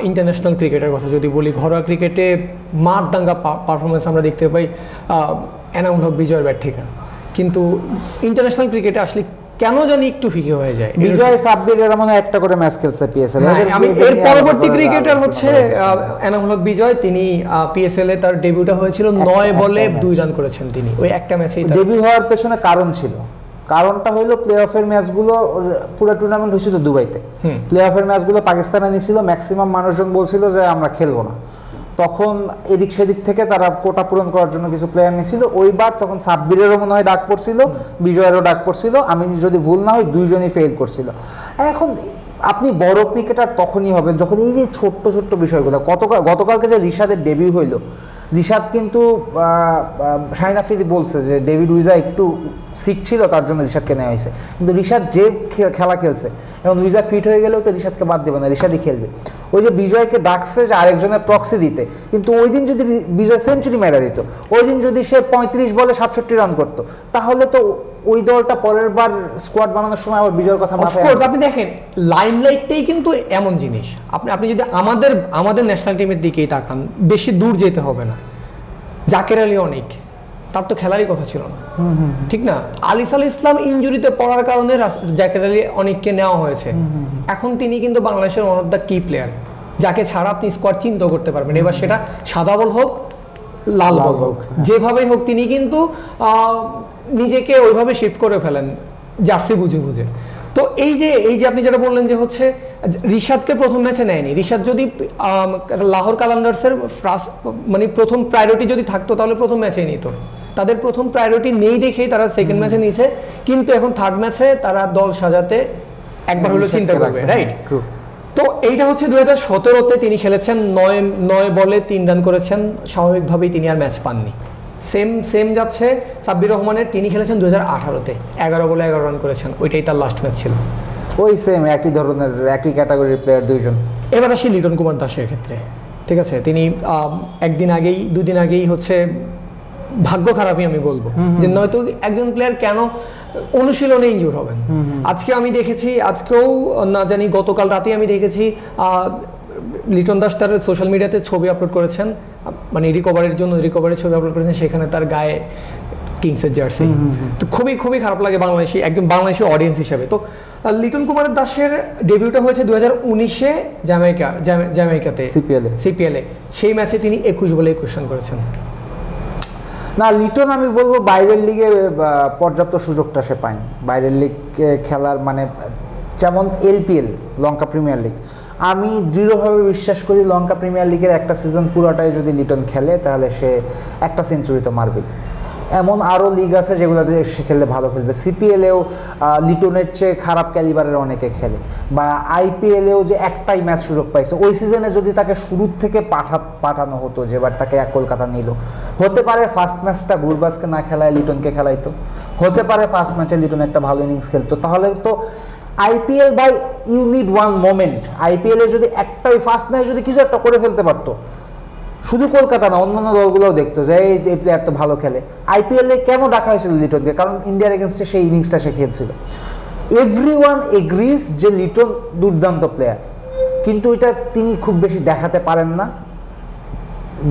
ইন্টারন্যাশনাল ক্রিকেটার কথা যদি বলি, ঘরোয়া ক্রিকেটে মারদাঙ্গা পারফরমেন্স আমরা দেখতে পাই এনামুল হক বিজয়ের ব্যাট থেকে, কিন্তু ইন্টারন্যাশনাল ক্রিকেটে আসলে কেন জানি একটু ফিকে হয়ে যায়। বিজয় সাব্বির এরা মানে একটা করে ম্যাচ খেলছে পিএসএল। আমি এর পরবর্তী ক্রিকেটার হচ্ছে এনামুল হক বিজয়, তিনি পিএসএল এ তার ডেবিউটা হয়েছিল 9 বলে 2 রান করেছেন তিনি, ওই একটা ম্যাচেই। ডেবিউ হওয়ার পেছনে কারণ ছিল, কারণটা হইলো প্লে অফের ম্যাচগুলো, পুরো টুর্নামেন্ট হয়েছিল দুবাইতে, প্লে অফের ম্যাচগুলো পাকিস্তানে নিয়েছিল, ম্যাক্সিমাম মানুষজন বলছিল যে আমরা খেলবো না, তখন এদিক সেদিক থেকে তারা কোটা পূরণ করার জন্য কিছু প্লেয়ার নিয়েছিল। ওইবার তখন সাব্বিরেরও মনে হয় ডাক পড়ছিল, বিজয়েরও ডাক পড়ছিল, আমি যদি ভুল না হয় দুইজনই ফেল করছিল। এখন আপনি বড় ক্রিকেটার তখনই হবেন যখন এই যে ছোট্ট ছোট্ট বিষয়গুলো, গতকালকে যে রিশাদের ডেবিউ হইলো, রিশাদ কিন্তু শাহিন আফ্রিদি বলছে যে ডেভিড উইজা একটু সিক ছিল তার জন্য রিশাদকে নেওয়া হয়েছে, কিন্তু রিশাদ যে খেলা খেলছে এবং উইজা ফিট হয়ে গেলেও তো রিশাদকে বাদ দেবে না, রিশাদই খেলবে। ওই যে বিজয়কে ডাকছে যে আরেকজনের প্রক্সি দিতে, কিন্তু ওই দিন যদি বিজয় সেঞ্চুরি মেরা দিত, ওই দিন যদি সে 35 বলে 67 রান করতো, তাহলে তো ওই দলটা পরের বার স্কোয়াড বানানোর সময় আবার বিজয়ের কথা মাথায়। আপনি দেখেন লাইমলাইটটাই কিন্তু এমন জিনিস, আপনি যদি আমাদের ন্যাশনাল টিমের দিকেই তাকান, বেশি দূর যেতে হবে না, জাকের আলী অনেক, তার তো খেলারই কথা ছিল না, ঠিক না? আলিসাল ইসলাম ইনজুরিতে পড়ার কারণে জাকের আলী অনেককে নেওয়া হয়েছে, এখন তিনি কিন্তু বাংলাদেশের ওয়ান অফ দ্য কি প্লেয়ার, যাকে ছাড়া আপনি স্কোয়াড চিন্তা করতে পারবেন। এবার সেটা সাদা বল হোক লাল বল হোক, যেভাবেই হোক তিনি কিন্তু নিজেকে ওইভাবে শিফট করে ফেলেন জার্সি বুঝে বুঝে। তো এই যে আপনি যেটা বললেন যে হচ্ছে রিশাদকে প্রথম ম্যাচে নেয়নি, রিশাদ যদি লাহোর কালান্ডার্সের মানে প্রথম প্রায়োরিটি যদি থাকতো তাহলে প্রথম ম্যাচেই নিত, তাদের প্রথম প্রায়োরিটি নেই দেখেই তারা সেকেন্ড ম্যাচে নিয়েছে, কিন্তু এখন থার্ড ম্যাচে তারা দল সাজাতে একবার হলো চিন্তা করবে, রাইট? তো এইটা হচ্ছে 2017-তে তিনি খেলেছেন, 9 বলে 3 রান করেছেন, স্বাভাবিকভাবেই তিনি আর ম্যাচ পাননি। সেম যাচ্ছে সাব্বির রহমানের, তিনি খেলেছেন 2018-তে 11 বলে 11 রান করেছেন, ওইটাই তার লাস্ট ম্যাচ ছিল। ওই সেম একই ধরনের একই ক্যাটাগরির প্লেয়ার দুইজন। এবার আসি লিটন কুমার দাসের ক্ষেত্রে, ঠিক আছে, তিনি দুদিন আগেই হচ্ছে ভাগ্য খারাপই আমি বলবো, যে নয়তো একজন প্লেয়ার কেন অনুশীলনে ইনজুর হবেন। আজকে আমি দেখেছি, আজকেও না জানি গতকাল রাতে আমি দেখেছি লিটন দাস তার সোশ্যাল মিডিয়াতে ছবি আপলোড করেছেন, মানে রিকভারির ছবি আপলোড করেছেন, সেখানে তার গায়ে কিংসের জার্সি। তো খুবই খুবই খারাপ লাগে একজন বাংলাদেশি অডিয়েন্স হিসেবে। তো লিটন কুমার দাসের ডেবিউটা হয়েছে 2019-এ জ্যামাইকাতে সিপিএলে, সেই ম্যাচে তিনি 21 বলে 21 রান করেছেন। না, লিটন আমি বলবো বাইরের লিগে পর্যাপ্ত সুযোগটা সে পায়নি, বাইরের লিগ খেলার, মানে যেমন এলপিএল লঙ্কা প্রিমিয়ার লিগ, আমি দৃঢ়ভাবে বিশ্বাস করি লঙ্কা প্রিমিয়ার লিগের একটা সিজন পুরোটাই যদি লিটন খেলে তাহলে সে একটা সেঞ্চুরি তো মারবেই। এমন আরও লিগ আছে যেগুলোতে সে খেললে ভালো খেলবে। সিপিএলেও লিটনের চেয়ে খারাপ ক্যালিবারের অনেকে খেলে, বা আইপিএলেও যে একটাই ম্যাচ সুযোগ পাইছে, ওই সিজনে যদি তাকে শুরুর থেকে পাঠানো হতো, যেবার তাকে কলকাতা নিল, হতে পারে ফার্স্ট ম্যাচটা গুরবাজকে না খেলায় লিটনকে খেলাইতো, হতে পারে ফার্স্ট ম্যাচে লিটন একটা ভালো ইনিংস খেলতো, তাহলে তো IPL by you need one moment. আইপিএলে যদি একটা ওই ফার্স্ট ম্যাচ যদি কিছু একটা করে ফেলতে পারতো, শুধু কলকাতা না অন্যান্য দলগুলোও দেখতো যে এই প্লেয়ার তো ভালো খেলে। আইপিএলে কেন ডাকা হয়েছিল লিটনকে? কারণ ইন্ডিয়ার এগেনস্টে সেই ইনিংসটা সে খেলছিল। এভরিওয়ান এগ্রিজ যে লিটন দুর্দান্ত প্লেয়ার, কিন্তু এটা তিনি খুব বেশি দেখাতে পারেন না।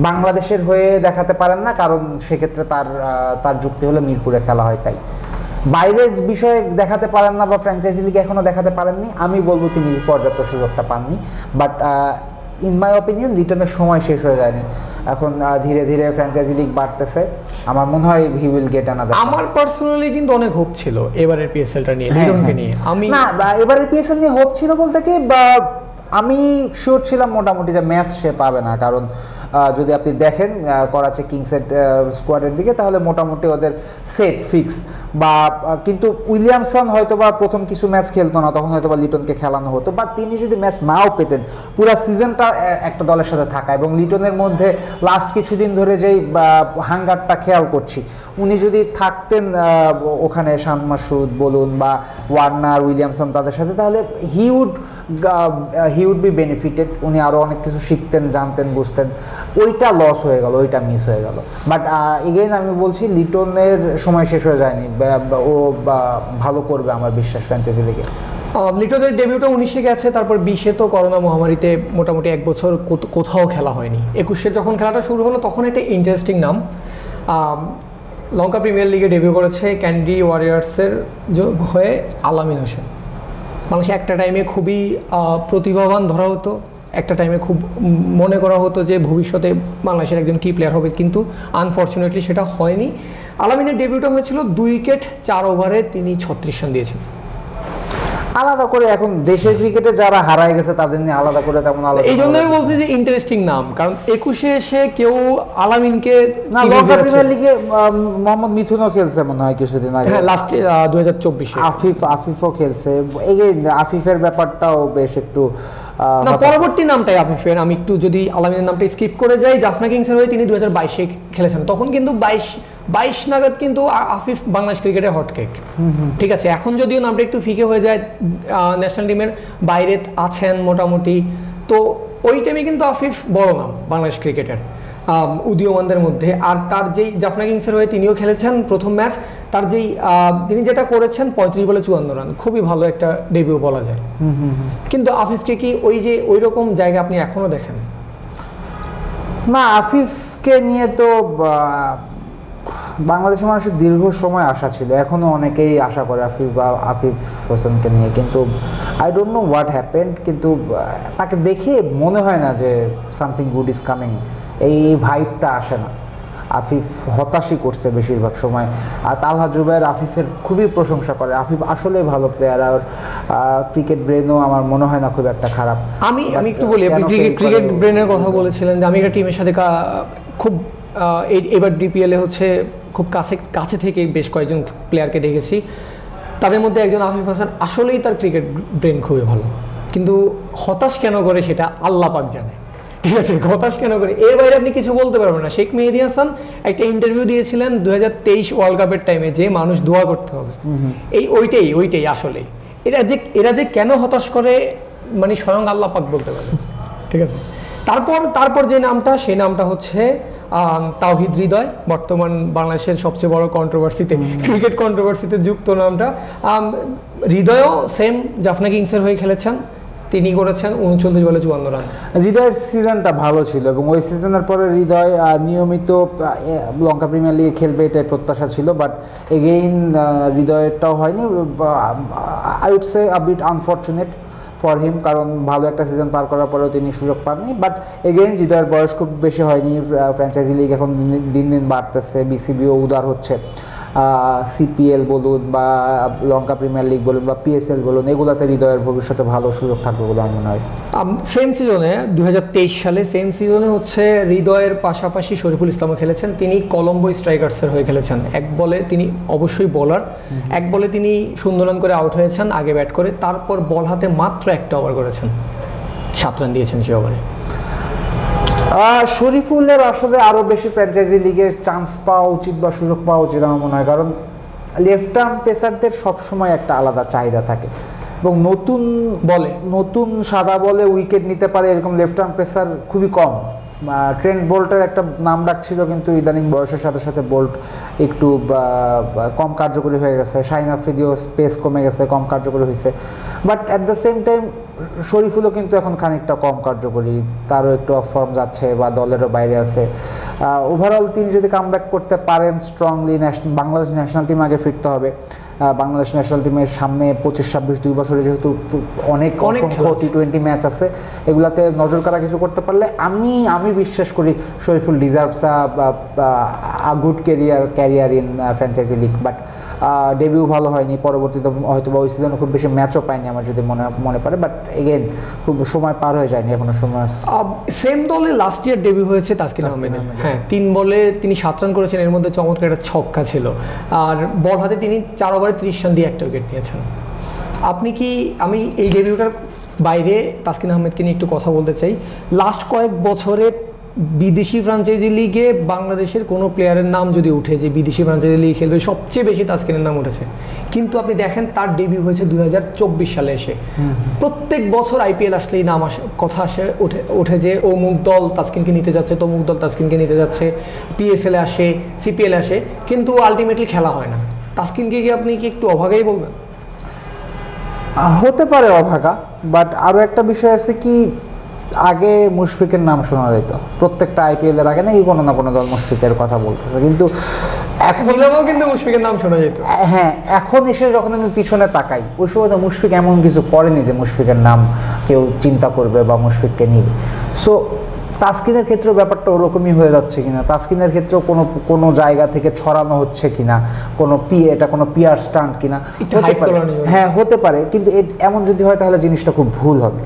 বাংলাদেশের হয়ে দেখাতে পারেন না, কারণ সেক্ষেত্রে তার যুক্তি হলো মিরপুরে খেলা হয় তাই। বাইরের বিষয়ে দেখাতে পারেন না বা ফ্র্যাঞ্চাইজি লিগে এখনো দেখাতে পারেননি, আমি বলবো তিনি পর্যাপ্ত সুযোগটা পাননি। বাট ইন মাই অপিনিয়ন লিটনের সময় শেষ হয়ে যায়নি, এখন ধীরে ধীরে ফ্র্যাঞ্চাইজি লিগ বাড়তেছে, আমার মনে হয় হি উইল গেট অ্যানাদার। আমার পার্সোনালি কিন্তু অনেক হোপ ছিল এবারের পিএসএলটা নিয়ে, লিটনকে নিয়ে। আমি না, এবারের পিএসএল নিয়ে হোপ ছিল বলতে কি, আমি শিওর ছিলাম মোটামুটি যে ম্যাচ সে পাবে না, কারণ যদি আপনি দেখেন করাচি কিংসের স্কোয়াডের দিকে, তাহলে মোটামুটি ওদের সেট ফিক্স বা কিন্তু উইলিয়ামসন হয়তো বা প্রথম কিছু ম্যাচ খেলতো না, তখন হয়তো বা লিটনকে খেলানো হতো, বা তিনি যদি ম্যাচ নাও পেতেন পুরো সিজনটা একটা দলের সাথে থাকা, এবং লিটনের মধ্যে লাস্ট কিছুদিন ধরে যেই হাঙ্গারটা খেয়াল করছি, উনি যদি থাকতেন ওখানে শান মাসুদ বলুন বা ওয়ার্নার উইলিয়ামসন তাদের সাথে, তাহলে হি উড বি বেনিফিটেড, উনি আরও অনেক কিছু শিখতেন, জানতেন, বুঝতেন। ওইটা লস হয়ে গেল, ওইটা মিস হয়ে গেল। বাট এগেইন আমি বলছি লিটনের সময় শেষ হয়ে যায়নি, ও ভালো করবে আমার বিশ্বাস ফ্র্যাঞ্চাইজি লিগে। লিটনের ডেবিউটা 19-এ গেছে, তারপর 20-এ তো করোনা মহামারীতে মোটামুটি 1 বছর কোথাও খেলা হয়নি। 21-এ যখন খেলাটা শুরু হলো তখন একটা ইন্টারেস্টিং নাম, লঙ্কা প্রিমিয়ার লিগে ডেবিউ করেছে ক্যান্ডি ওয়ারিয়ার্সের হয়ে আলামিন হোসেন। মানুষ একটা টাইমে খুবই প্রতিভাবান ধরা হতো, একটা টাইমে খুব মনে করা হতো যে ভবিষ্যতে বাংলাদেশের একজন কি প্লেয়ার হবে, কিন্তু আনফর্চুনেটলি সেটা হয়নি। আলামিনের ডেবিউটা হয়েছিল 2 উইকেট 4 ওভারে, তিনি 36 রান দিয়েছেন। আলাদা করে এখন দেশের ক্রিকেটে যারা হারায় গেছে তাদের নিয়ে আলাদা করে তেমন আলাদা, এই জন্য আমি বলছি যে ইন্টারেস্টিং নাম, কারণ 21-এ এসে কেউ আলামিনকে না, লঙ্কা প্রিমিয়ার লিগে মোহাম্মদ মিথুনও খেলছে মনে হয় কিছুদিন আগে, হ্যাঁ লাস্ট 2024-এ আফিফও খেলছে। আফিফের ব্যাপারটাও বেশ একটু না, পরবর্তী নামটাই আফিফের। আমি একটু যদি আলামিনের নামটা স্কিপ করে যাই, জাফনা কিংসের হয়ে তিনি 2022-এ খেলেছেন, তখন কিন্তু 22 নাগাদ কিন্তু আফিফ বাংলাদেশ ক্রিকেটের হটকেক। ঠিক আছে, এখন যদিও নামটা একটু ফিকে হয়ে যায়, ন্যাশনাল টিমের বাইরে আছেন মোটামুটি, তো ওই টাইমে কিন্তু আফিফ বড় নাম বাংলাদেশ ক্রিকেটের উদীয়মানদের মধ্যে। আর তার যেই জাফনা কিংসের হয়ে তিনিও খেলেছেন প্রথম ম্যাচ, তার যেই তিনি যেটা করেছেন 35 বলে 54 রান, খুবই ভালো একটা ডেবিউ বলা যায়। কিন্তু আফিফকে কি ওই রকম জায়গা আপনি এখনো দেখেন? না, আফিফকে নিয়ে তো বাংলাদেশের মানুষের দীর্ঘ সময় আশা ছিল, এখনো অনেকেই আশা করে আফিফ হোসেনকে নিয়ে, কিন্তু I don't know what happened, কিন্তু তাকে দেখে মনে হয় না যে সামথিং গুড ইজ কামিং, এই ভাইবটা আসে না। আফিফ হতাশই করছে বেশিরভাগ সময়। আর তালহা জুবায়ের আফিফের খুবই প্রশংসা করে, আফিফ আসলে ভালো প্লেয়ার, আর ক্রিকেট ব্রেনও আমার মনে হয় না খুব একটা খারাপ। আমি একটু বলি, আপনি ক্রিকেট ব্রেনের কথা বলেছিলেন, যে আমি একটা টিমের সাথে খুব এবার ডিপিএলে হচ্ছে খুব কাছে থেকে বেশ কয়েকজন প্লেয়ারকে দেখেছি, তাদের মধ্যে একজন আফিফ হাসান। আসলেই তার ক্রিকেট ব্রেন খুবই ভালো, কিন্তু হতাশ কেন করে সেটা আল্লাহ পাক জানে। ঠিক আছে, হতাশ কেন করে এর বাইরে আপনি কিছু বলতে পারবেন না। শেখ মেহেদী হাসান একটা ইন্টারভিউ দিয়েছিলেন 2023 ওয়ার্ল্ড কাপের টাইমে, যে মানুষ দোয়া করতে হবে, ওইটাই আসলে এরা যে কেন হতাশ করে, মানে স্বয়ং আল্লাহ পাক বলতে পারে। ঠিক আছে, তারপর যে নামটা, সেই নামটা হচ্ছে তাওহিদ হৃদয়, বর্তমান বাংলাদেশের সবচেয়ে বড় কন্ট্রোভার্সিতে, ক্রিকেট কন্ট্রোভার্সিতে যুক্ত নামটা। হৃদয়ও সেম জাফনা কিংসের হয়ে খেলেছেন, তিনি করেছেন 39 বলে 54 রান। হৃদয়ের সিজনটা ভালো ছিল, এবং ওই সিজনের পরে হৃদয় নিয়মিত লঙ্কা প্রিমিয়ার লিগে খেলবে এটাই প্রত্যাশা ছিল, বাট এগেইন হৃদয়টাও হয়নি। I would say a bit unfortunate for him, কারণ ভালো একটা সিজন পার করার পরেও তিনি সুযোগ পাননি। বাট এগেইন হৃদয়ের বয়স খুব বেশি হয়নি, ফ্র্যাঞ্চাইজি লিগ এখন দিন দিন বাড়তেছে, বিসিবিও উদার হচ্ছে, সিপিএল বলুন বা লঙ্কা প্রিমিয়ার লিগ বলুন বা পিএসএল বলুন, এগুলোতে হৃদয়ের ভবিষ্যতে ভালো সুযোগ থাকবে বলে আমার মনে হয়। সেম সিজনে 2023 সালে সেম সিজনে হচ্ছে হৃদয়ের পাশাপাশি শরীফুল ইসলামও খেলেছেন, তিনি কলম্বো স্ট্রাইকার্সের হয়ে খেলেছেন। এক বলে তিনি অবশ্যই বোলার, এক বলে তিনি 0 রান করে আউট হয়েছেন আগে ব্যাট করে, তারপর বল হাতে মাত্র একটা ওভার করেছেন, 7 রান দিয়েছেন সে ওভারে। শরীফুলের আসলে আরও বেশি ফ্র্যাঞ্চাইজি লিগে চান্স পাওয়া উচিত বা সুযোগ পাওয়া উচিত আমার মনে হয়, কারণ লেফট আর্ম পেসারদের সবসময় একটা আলাদা চাহিদা থাকে, এবং নতুন সাদা বলে উইকেট নিতে পারে এরকম লেফট আর্ম পেসার খুবই কম। ট্রেন্ট বোল্টের একটা নাম ডাকছিল, কিন্তু ইদানিং বয়সের সাথে সাথে বোল্ট একটু কম কার্যকরী হয়ে গেছে। শাহিন আফ্রিদিও স্পেস কমে গেছে, কম কার্যকরী হয়েছে। But at the same time শরীফুলও কিন্তু এখন খানিকটা কম কার্যকরী, তারও একটু অফ ফর্ম যাচ্ছে বা দলেরও বাইরে আছে। ওভারঅল তিনি যদি কামব্যাক করতে পারেন স্ট্রংলি, বাংলাদেশ ন্যাশনাল টিম আগে ফিরতে হবে। বাংলাদেশ ন্যাশনাল টিমের সামনে 25-26 2 বছরে যেহেতু অনেক অসংখ্য টি20 ম্যাচ আছে, এগুলাতে নজর কাড়া কিছু করতে পারলে আমি বিশ্বাস করি Shoriful deserves a good career in franchise league. But debut ভালো হয়নি, পরবর্তীতে হয়তো বা ওই সিজনে খুব বেশি ম্যাচও পায়নি আমার যদি মনে পড়ে, বাট এগেন খুব সময় পার হয়ে যায়নি, এখনো সময় আছে। সেম দলে লাস্ট ইয়ার ডেবিউ হয়েছে তাসকিন আহমেদের। হ্যাঁ, 3 বলে তিনি 7 রান করেছেন, এর মধ্যে চমৎকার একটা ছক্কা ছিল, আর বল হাতে তিনি 4 ওভারে 30 রান দিয়ে একটা উইকেট নিয়েছেন। আমি এই ডেবিউটার বাইরে তাসকিন আহমেদকে নিয়ে একটু কথা বলতে চাই। লাস্ট কয়েক বছরে বিদেশি ফ্র্যাঞ্চাইজি লিগে বাংলাদেশের কোনো প্লেয়ারের নাম যদি উঠে যে বিদেশি ফ্র্যাঞ্চাইজি লিগে খেলবে, সবচেয়ে বেশি তাসকিনের নাম উঠেছে। কিন্তু আপনি দেখেন তার ডেবিউ হয়েছে 2024 সালে এসে। প্রত্যেক বছর আইপিএল আসলেই নাম কথা ওঠে যে অমুক দল তাসকিনকে নিতে যাচ্ছে, তমুক দল তাসকিনকে নিতে যাচ্ছে, পিএসএলে আসে, সিপিএলে আসে, কিন্তু আলটিমেটলি খেলা হয় না। তাসকিনকে কি আপনি কি একটু অভাগাই বলবেন? হতে পারে অভাগা, বাট আরও একটা বিষয় আছে কি, আগে মুশফিকের নাম শোনা যেত প্রত্যেকটা আইপিএল এর আগে, নাকি কোনো না কোনো দল মুশফিকের কথা বলতেছে, কিন্তু এখনও কিন্তু মুশফিকের নাম শোনা যেত। হ্যাঁ, এখন এসে যখন আমি পিছনে তাকাই, ওই সময় তো মুশফিক এমন কিছু করেনি যে মুশফিকের নাম কেউ চিন্তা করবে বা মুশফিককে নিবে। সো তাসকিনের ক্ষেত্রেও ব্যাপারটা ওরকমই হয়ে যাচ্ছে কিনা, তাসকিনের ক্ষেত্রেও কোনো জায়গা থেকে ছড়ানো হচ্ছে কিনা, এটা কোনো পিআর স্টান্ট কিনা, হ্যাঁ হতে পারে, কিন্তু এমন যদি হয় তাহলে জিনিসটা খুব ভুল হবে।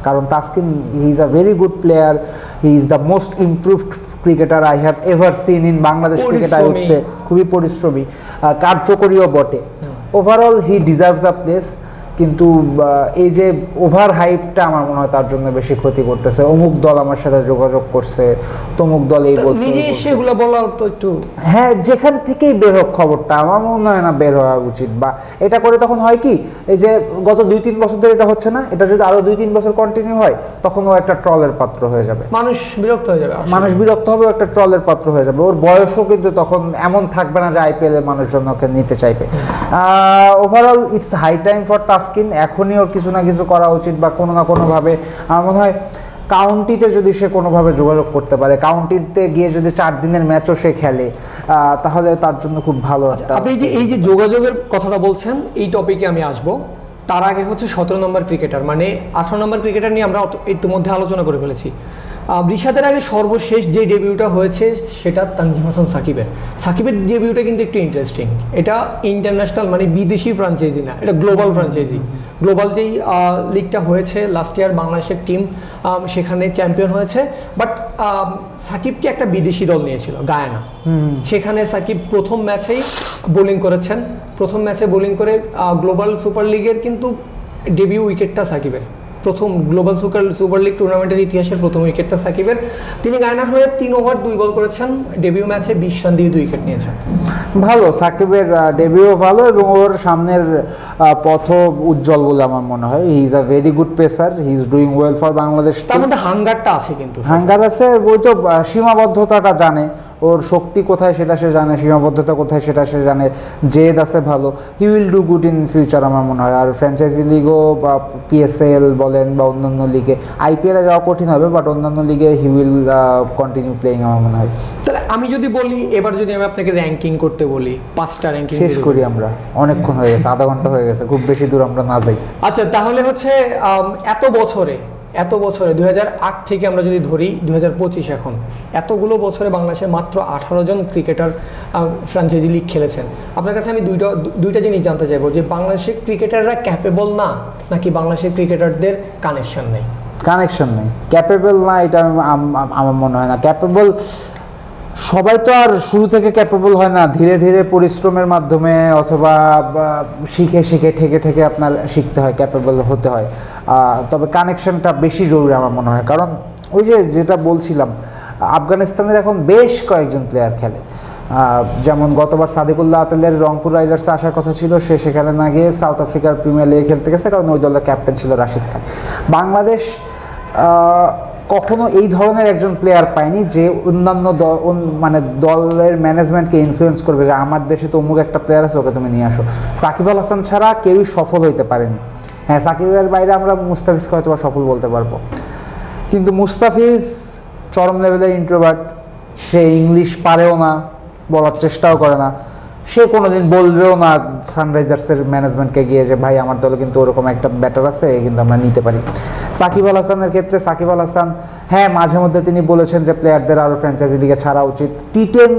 কারণ Taskin, he is a very good player, he is the most improved cricketer I have ever seen in Bangladesh cricket. I would say খুবই পরিশ্রমী, কার্যকরীও বটে। Overall he deserves a place, কিন্তু এই যে ওভার হাইপটা আমার মনে হয় তার জন্য বেশি ক্ষতি করতেছে। অমুক দল আমার সাথে যোগাযোগ করছে, তমুক দল এই বলছে, সেগুলো বলা তো একটু, হ্যাঁ যেখান থেকেই বের হোক খবরটা, আমার মনে হয় না বের হওয়া উচিত। বা এটা করে তখন হয় কি, এই যে গত 2-3 বছর ধরে এটা হচ্ছে না, এটা যদি আরো 2-3 বছর কন্টিনিউ হয়, তখন ও একটা ট্রলের পাত্র হয়ে যাবে, মানুষ বিরক্ত হবে, একটা ট্রলের পাত্র হয়ে যাবে। ওর বয়সও কিন্তু তখন এমন থাকবে না যে আইপিএল এর মানুষজন ওকে নিতে চাইবে। Overall it's high time for Taskin, এখনই ওর কিছু না কিছু করা উচিত, বা কোনো না কোনোভাবে আমার মনে হয় কাউন্টিতে যদি সে কোনোভাবে যোগাযোগ করতে পারে, কাউন্টিতে গিয়ে যদি 4 দিনের ম্যাচও সে খেলে, তাহলে তার জন্য খুব ভালো একটা। আপনি এই যে যোগাযোগের কথাটা বলছেন, এই টপিকে আমি আসবো। তার আগে হচ্ছে 17 নম্বর ক্রিকেটার, মানে 18 নম্বর ক্রিকেটার নিয়ে আমরা ইতিমধ্যে আলোচনা করে ফেলেছি। রিশাদের আগে সর্বশেষ যে ডেবিউটা হয়েছে সেটা তানজিম হাসান সাকিবের ডেবিউটা কিন্তু একটু ইন্টারেস্টিং। এটা ইন্টারন্যাশনাল, মানে বিদেশি ফ্র্যাঞ্চাইজি না, এটা গ্লোবাল ফ্র্যাঞ্চাইজি। গ্লোবাল যেই লিগটা হয়েছে লাস্ট ইয়ার, বাংলাদেশের টিম সেখানে চ্যাম্পিয়ন হয়েছে, বাট সাকিবকে একটা বিদেশি দল নিয়েছিল গায়ানা। সেখানে সাকিব প্রথম ম্যাচেই বোলিং করেছেন, প্রথম ম্যাচে বোলিং করে গ্লোবাল সুপার লিগের কিন্তু ডেবিউ উইকেটটা সাকিবের, প্রথম গ্লোবাল সুপার লিগ টুর্নামেন্টের ইতিহাসের প্রথম উইকেটটা সাকিবের। তিনি গায়নার হয়ে 3 ওভার 2 বল করেছেন, ডেবিউ ম্যাচে 20 রান দিয়ে 2 উইকেট নিয়েছেন। ভালো, সাকিবের ডেবিউ ভালো, এবং ওর সামনের পথ উজ্জ্বল বলে আমার মনে হয়। হি is a very good pacer, he is doing well for Bangladesh. তার মধ্যে হাঙ্গারটা আছে, কিন্তু হাঙ্গার আছে, ওই তো সীমাবদ্ধতাটা জানে, ওর শক্তি কোথায় সেটা সে জানে, সীমাবদ্ধতা কোথায় সেটা সে জানে, জেদ আছে ভালো। He will do good in future আমার মনে হয়। আর ফ্র্যাঞ্চাইজি লিগও বা পিএসএল বলেন বা অন্যান্য লিগে, আইপিএলে যাওয়া কঠিন হবে, বাট অন্যান্য লিগে হি উইল কন্টিনিউ প্লেইং আমার মনে হয়। তাহলে আমি যদি বলি, এবার যদি আমি আপনাকে র্যাঙ্কিং করতে বলি, 5টা র্যাঙ্কিং শেষ করি আমরা, অনেকক্ষণ হয়ে গেছে, আধা ঘন্টা হয়ে গেছে, খুব বেশি দূর আমরা না যাই। আচ্ছা, তাহলে হচ্ছে এত বছরে 2008 থেকে আমরা যদি ধরি 2025 এখন, এতগুলো বছরে বাংলাদেশে মাত্র 18 জন ক্রিকেটার ফ্র্যাঞ্চাইজি লিগ খেলেছেন। আপনার কাছে আমি দুইটা জিনিস জানতে চাইবো, যে বাংলাদেশের ক্রিকেটাররা ক্যাপেবল না, নাকি বাংলাদেশের ক্রিকেটারদের কানেকশন নেই? কানেকশন নেই, ক্যাপেবল না এটা আমার মনে হয় না। ক্যাপেবল সবাই তো আর শুরু থেকে ক্যাপেবল হয় না, ধীরে ধীরে পরিশ্রমের মাধ্যমে অথবা শিখে ঠেকে আপনার শিখতে হয়, ক্যাপেবল হতে হয়। তবে কানেকশনটা বেশি জরুরি আমার মনে হয়, কারণ ওই যেটা বলছিলাম, আফগানিস্তানের এখন বেশ কয়েকজন প্লেয়ার খেলে। যেমন গতবার সাদিকুল্লাহ আতেলের রংপুর রাইডার্সে আসার কথা ছিল, সে সেখানে না গিয়ে সাউথ আফ্রিকার প্রিমিয়ার লিগে খেলতে গেছে, কারণ ওই দলের ক্যাপ্টেন ছিল রাশিদ খান। বাংলাদেশ কখনো এই ধরনের একজন প্লেয়ার পায়নি যে অন্যান্য মানে দলের ম্যানেজমেন্টকে ইনফ্লুয়েন্স করবে, যে আমার দেশে তো অমুক একটা প্লেয়ার আছে, ওকে তুমি নিয়ে আসো। সাকিব আল হাসান ছাড়া কেউই সফল হইতে পারেনি হ্যাঁ, সাকিবের বাইরে আমরা মুস্তাফিজকে হয়তো সফল বলতে পারবো, কিন্তু মুস্তাফিজ চরম লেভেলের ইন্ট্রোভার্ট, সে ইংলিশ পারেও না, বলার চেষ্টাও করে না, সে কোনোদিন বলবেও না সানরাইজার্সের ম্যানেজমেন্টকে গিয়ে যে ভাই আমার দলে কিন্তু ওরকম একটা ব্যাটার আছে, কিন্তু আমরা নিতে পারি। সাকিব আল হাসানের ক্ষেত্রে সাকিব আল হাসান হ্যাঁ মাঝে মধ্যে তিনি বলেছেন যে প্লেয়ারদের আরও ফ্র্যাঞ্চাইজি লিগে ছাড়া উচিত। টি10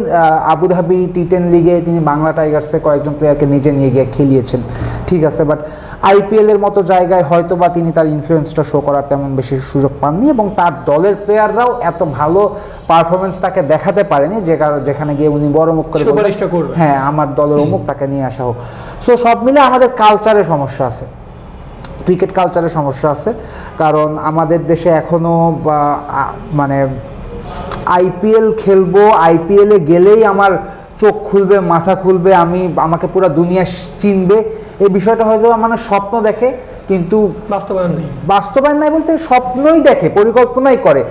আবুধাবি টি10 লিগে তিনি বাংলা টাইগার্সে কয়েকজন প্লেয়ারকে নিজে নিয়ে গিয়ে খেলিয়েছেন, ঠিক আছে, বাট আইপিএলের মতো জায়গায় হয়তো বা তিনি তার ইনফ্লুয়েন্সটা শো করার তেমন বেশি সুযোগ পাননি, এবং তার দলের প্লেয়াররাও এত ভালো পারফরমেন্স তাকে দেখাতে পারেনি যেখানে গিয়ে উনি বড় মুখ করে হ্যাঁ আমার দলের অমুক, তাকে নিয়ে আসা হোক। সো সব মিলে আমাদের কালচারের সমস্যা আছে, ক্রিকেট কালচারের সমস্যা আছে, কারণ আমাদের দেশে এখনও মানে আইপিএল খেলবো, আইপিএলে গেলেই আমার চোখ খুলবে, মাথা খুলবে, আমাকে পুরো দুনিয়া চিনবে, এই বিষয়টা হয়তো মানে স্বপ্ন দেখে, কিন্তু বাস্তবায়ন নাই বলতে স্বপ্নই দেখে, পরিকল্পনাই করে,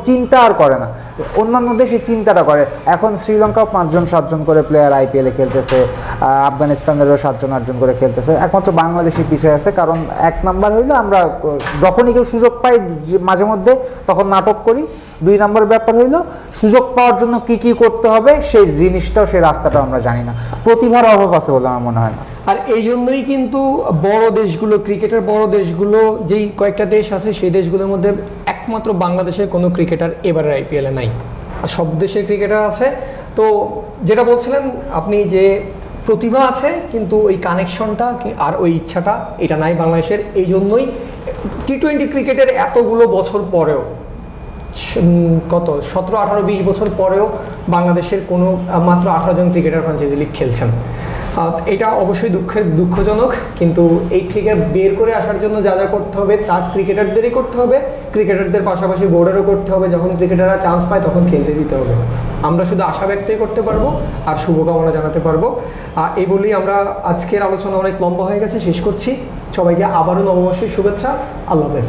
চিন্তা আর করে না। অন্যান্য দেশে চিন্তাটা করে। এখন শ্রীলঙ্কাও 5-7জন করে প্লেয়ার আইপিএলে খেলতেছে, আফগানিস্তানেরও 7-8জন করে খেলতেছে, একমাত্র বাংলাদেশি পিছিয়ে আছে। কারণ এক নাম্বার হইলে আমরা যখনই কেউ সুযোগ পাই মাঝে মধ্যে তখন নাটক করি, 2 নম্বর ব্যাপার হইল সুযোগ পাওয়ার জন্য কি কি করতে হবে সেই জিনিসটাও, সেই রাস্তাটাও আমরা জানি না, প্রতিভার অভাব আছে বলে আমার মনে হয় না। আর এই জন্যই কিন্তু বড় দেশগুলো, ক্রিকেটের বড় দেশগুলো, যেই কয়েকটা দেশ আছে সেই দেশগুলোর মধ্যে একমাত্র বাংলাদেশের কোনো ক্রিকেটার এবারের আইপিএলে নাই, আর সব দেশের ক্রিকেটার আছে। তো যেটা বলছিলেন আপনি যে প্রতিভা আছে কিন্তু ওই কানেকশনটা আর ওই ইচ্ছাটা এটা নাই বাংলাদেশের, এই জন্যই টি20 ক্রিকেটের এতগুলো বছর পরেও, কত 17-18-20 বছর পরেও বাংলাদেশের কোনো মাত্র 18 জন ক্রিকেটার ফ্র্যাঞ্চাইজি লিগ খেলছেন। এটা অবশ্যই দুঃখজনক, কিন্তু এই থেকে বের করে আসার জন্য যা যা করতে হবে তা ক্রিকেটারদেরই করতে হবে, ক্রিকেটারদের পাশাপাশি বোর্ডেরও করতে হবে। যখন ক্রিকেটাররা চান্স পায় তখন খেলতে দিতে হবে। আমরা শুধু আশা ব্যক্তই করতে পারবো আর শুভকামনা জানাতে পারবো। এই বলেই আমরা আজকের আলোচনা অনেক লম্বা হয়ে গেছে, শেষ করছি। সবাইকে আবারও নববর্ষের শুভেচ্ছা। আল্লাহ হাফেজ।